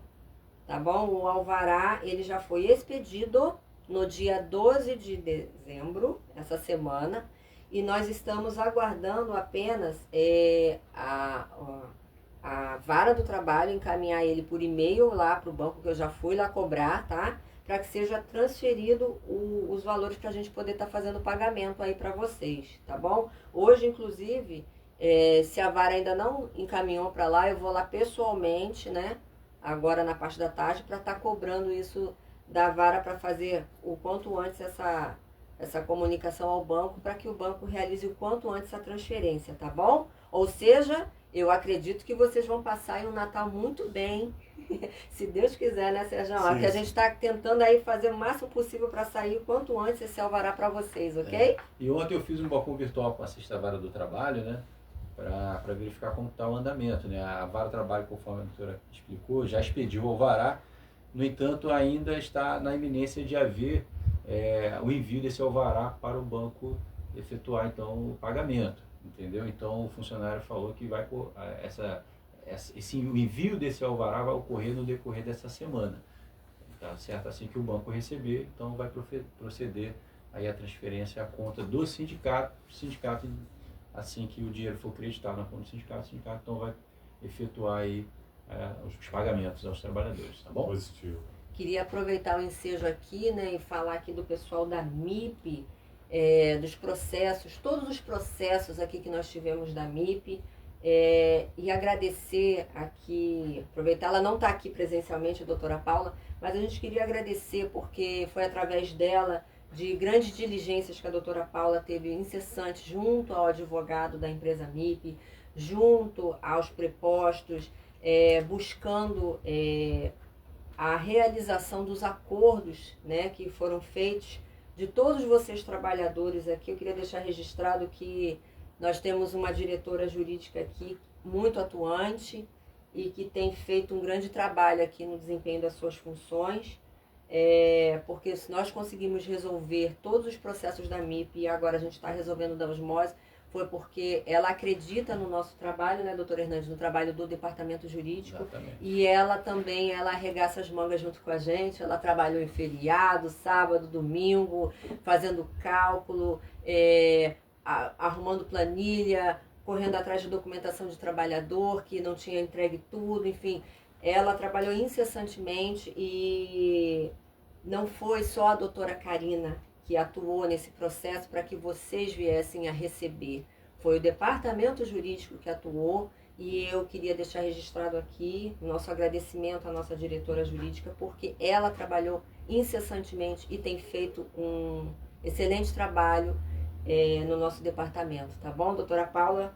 B: tá bom? O alvará, ele já foi expedido no dia 12 de dezembro, essa semana, e nós estamos aguardando apenas a vara do trabalho encaminhar ele por e-mail lá para o banco, que eu já fui lá cobrar, tá? Para que seja transferido os valores para a gente poder estar fazendo o pagamento aí para vocês, tá bom? Hoje, inclusive, se a vara ainda não encaminhou para lá, eu vou lá pessoalmente, né? Agora na parte da tarde, para estar cobrando isso da vara para fazer o quanto antes essa comunicação ao banco, para que o banco realize o quanto antes a transferência, tá bom? Ou seja, eu acredito que vocês vão passar aí um Natal muito bem, se Deus quiser, né, Sérgio? Que a gente está tentando aí fazer o máximo possível para sair o quanto antes esse alvará para vocês, ok?
C: E ontem eu fiz um balcão virtual com a Sexta Vara do Trabalho, né, para verificar como está o andamento, né? A Vara do Trabalho, conforme a doutora explicou, já expediu o alvará, no entanto, ainda está na iminência de haver o envio desse alvará para o banco efetuar, então, o pagamento, entendeu? Então, o funcionário falou que o envio desse alvará vai ocorrer no decorrer dessa semana, tá certo? Assim que o banco receber, então vai proceder aí a transferência à conta do sindicato, assim que o dinheiro for creditado na conta do sindicato, o sindicato então vai efetuar aí os pagamentos aos trabalhadores, tá bom?
A: Positivo.
B: Queria aproveitar o ensejo aqui, né, e falar aqui do pessoal da MIP, dos processos, todos os processos aqui que nós tivemos da MIP, e agradecer aqui, aproveitar, ela não está aqui presencialmente, a doutora Paula, mas a gente queria agradecer porque foi através dela, de grandes diligências que a doutora Paula teve incessantes junto ao advogado da empresa MIP, junto aos prepostos, buscando a realização dos acordos, né, que foram feitos de todos vocês trabalhadores aqui. Eu queria deixar registrado que nós temos uma diretora jurídica aqui muito atuante e que tem feito um grande trabalho aqui no desempenho das suas funções, porque se nós conseguimos resolver todos os processos da MIP e agora a gente está resolvendo da osmose, foi porque ela acredita no nosso trabalho, né, doutora Hernandes, no trabalho do departamento jurídico.
C: Exatamente.
B: E ela também, ela arregaça as mangas junto com a gente, ela trabalhou em feriado, sábado, domingo, fazendo cálculo, arrumando planilha, correndo atrás de documentação de trabalhador que não tinha entregue tudo, enfim, ela trabalhou incessantemente e não foi só a doutora Karina que atuou nesse processo para que vocês viessem a receber. Foi o departamento jurídico que atuou e eu queria deixar registrado aqui o nosso agradecimento à nossa diretora jurídica, porque ela trabalhou incessantemente e tem feito um excelente trabalho no nosso departamento, tá bom? Doutora Paula,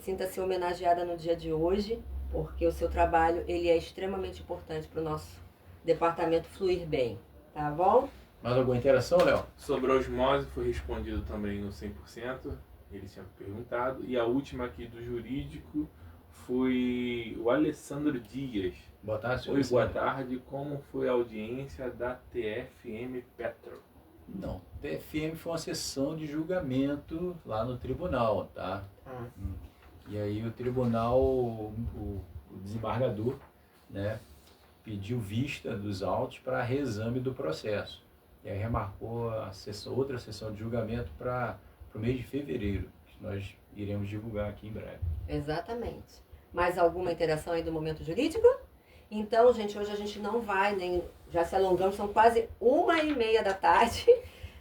B: sinta-se homenageada no dia de hoje, porque o seu trabalho ele é extremamente importante para o nosso departamento fluir bem, tá bom?
C: Mais alguma interação, Léo?
D: Sobre a osmose foi respondido também no 100%, ele tinha perguntado. E a última aqui do jurídico foi o Alessandro Dias.
C: Boa tarde, senhor.
D: Oi, boa tarde. Como foi a audiência da TFM Petro?
C: Não, TFM foi uma sessão de julgamento lá no tribunal, tá? E aí o tribunal, o desembargador, né, pediu vista dos autos para reexame do processo. E aí remarcou a outra sessão de julgamento para o mês de fevereiro, que nós iremos divulgar aqui em breve.
B: Exatamente. Mais alguma interação aí do momento jurídico? Então, gente, hoje a gente não vai, nem já se alongamos, são quase 1h30 da tarde.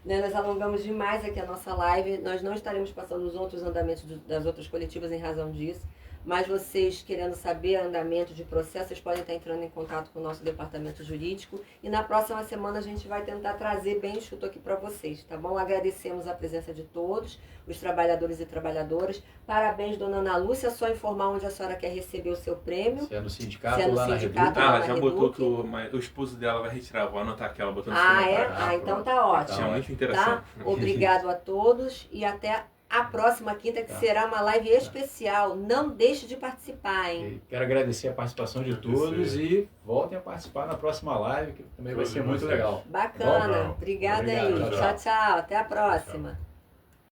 B: Né? Nós alongamos demais aqui a nossa live. Nós não estaremos passando os outros andamentos das outras coletivas em razão disso. Mas vocês querendo saber andamento de processo, vocês podem estar entrando em contato com o nosso departamento jurídico. E na próxima semana a gente vai tentar trazer bem enxuto aqui para vocês, tá bom? Agradecemos a presença de todos, os trabalhadores e trabalhadoras. Parabéns, dona Ana Lúcia. Só informar onde a senhora quer receber o seu prêmio.
C: Se é no sindicato,
B: Se é no
C: lá
B: sindicato,
C: na
B: lá
D: Ah,
B: na
D: já botou
B: Reduc.
D: que o esposo dela vai retirar. Vou anotar aqui, ela botou no
B: Ah, é?
D: comentário.
B: Ah, então tá
C: pronto.
B: ótimo.
D: Tinha muita interação.
B: Tá? Obrigado a todos e até a próxima quinta, que
C: Tá.
B: será uma live especial. Não deixe de participar, hein?
C: E quero agradecer a participação de todos e voltem a participar na próxima live, que também vai
A: Todos
C: ser muito
A: vocês.
C: legal.
B: Bacana.
A: Bom,
B: Obrigada
C: obrigado,
B: aí.
C: tchau,
B: Tchau, tchau. Até a próxima.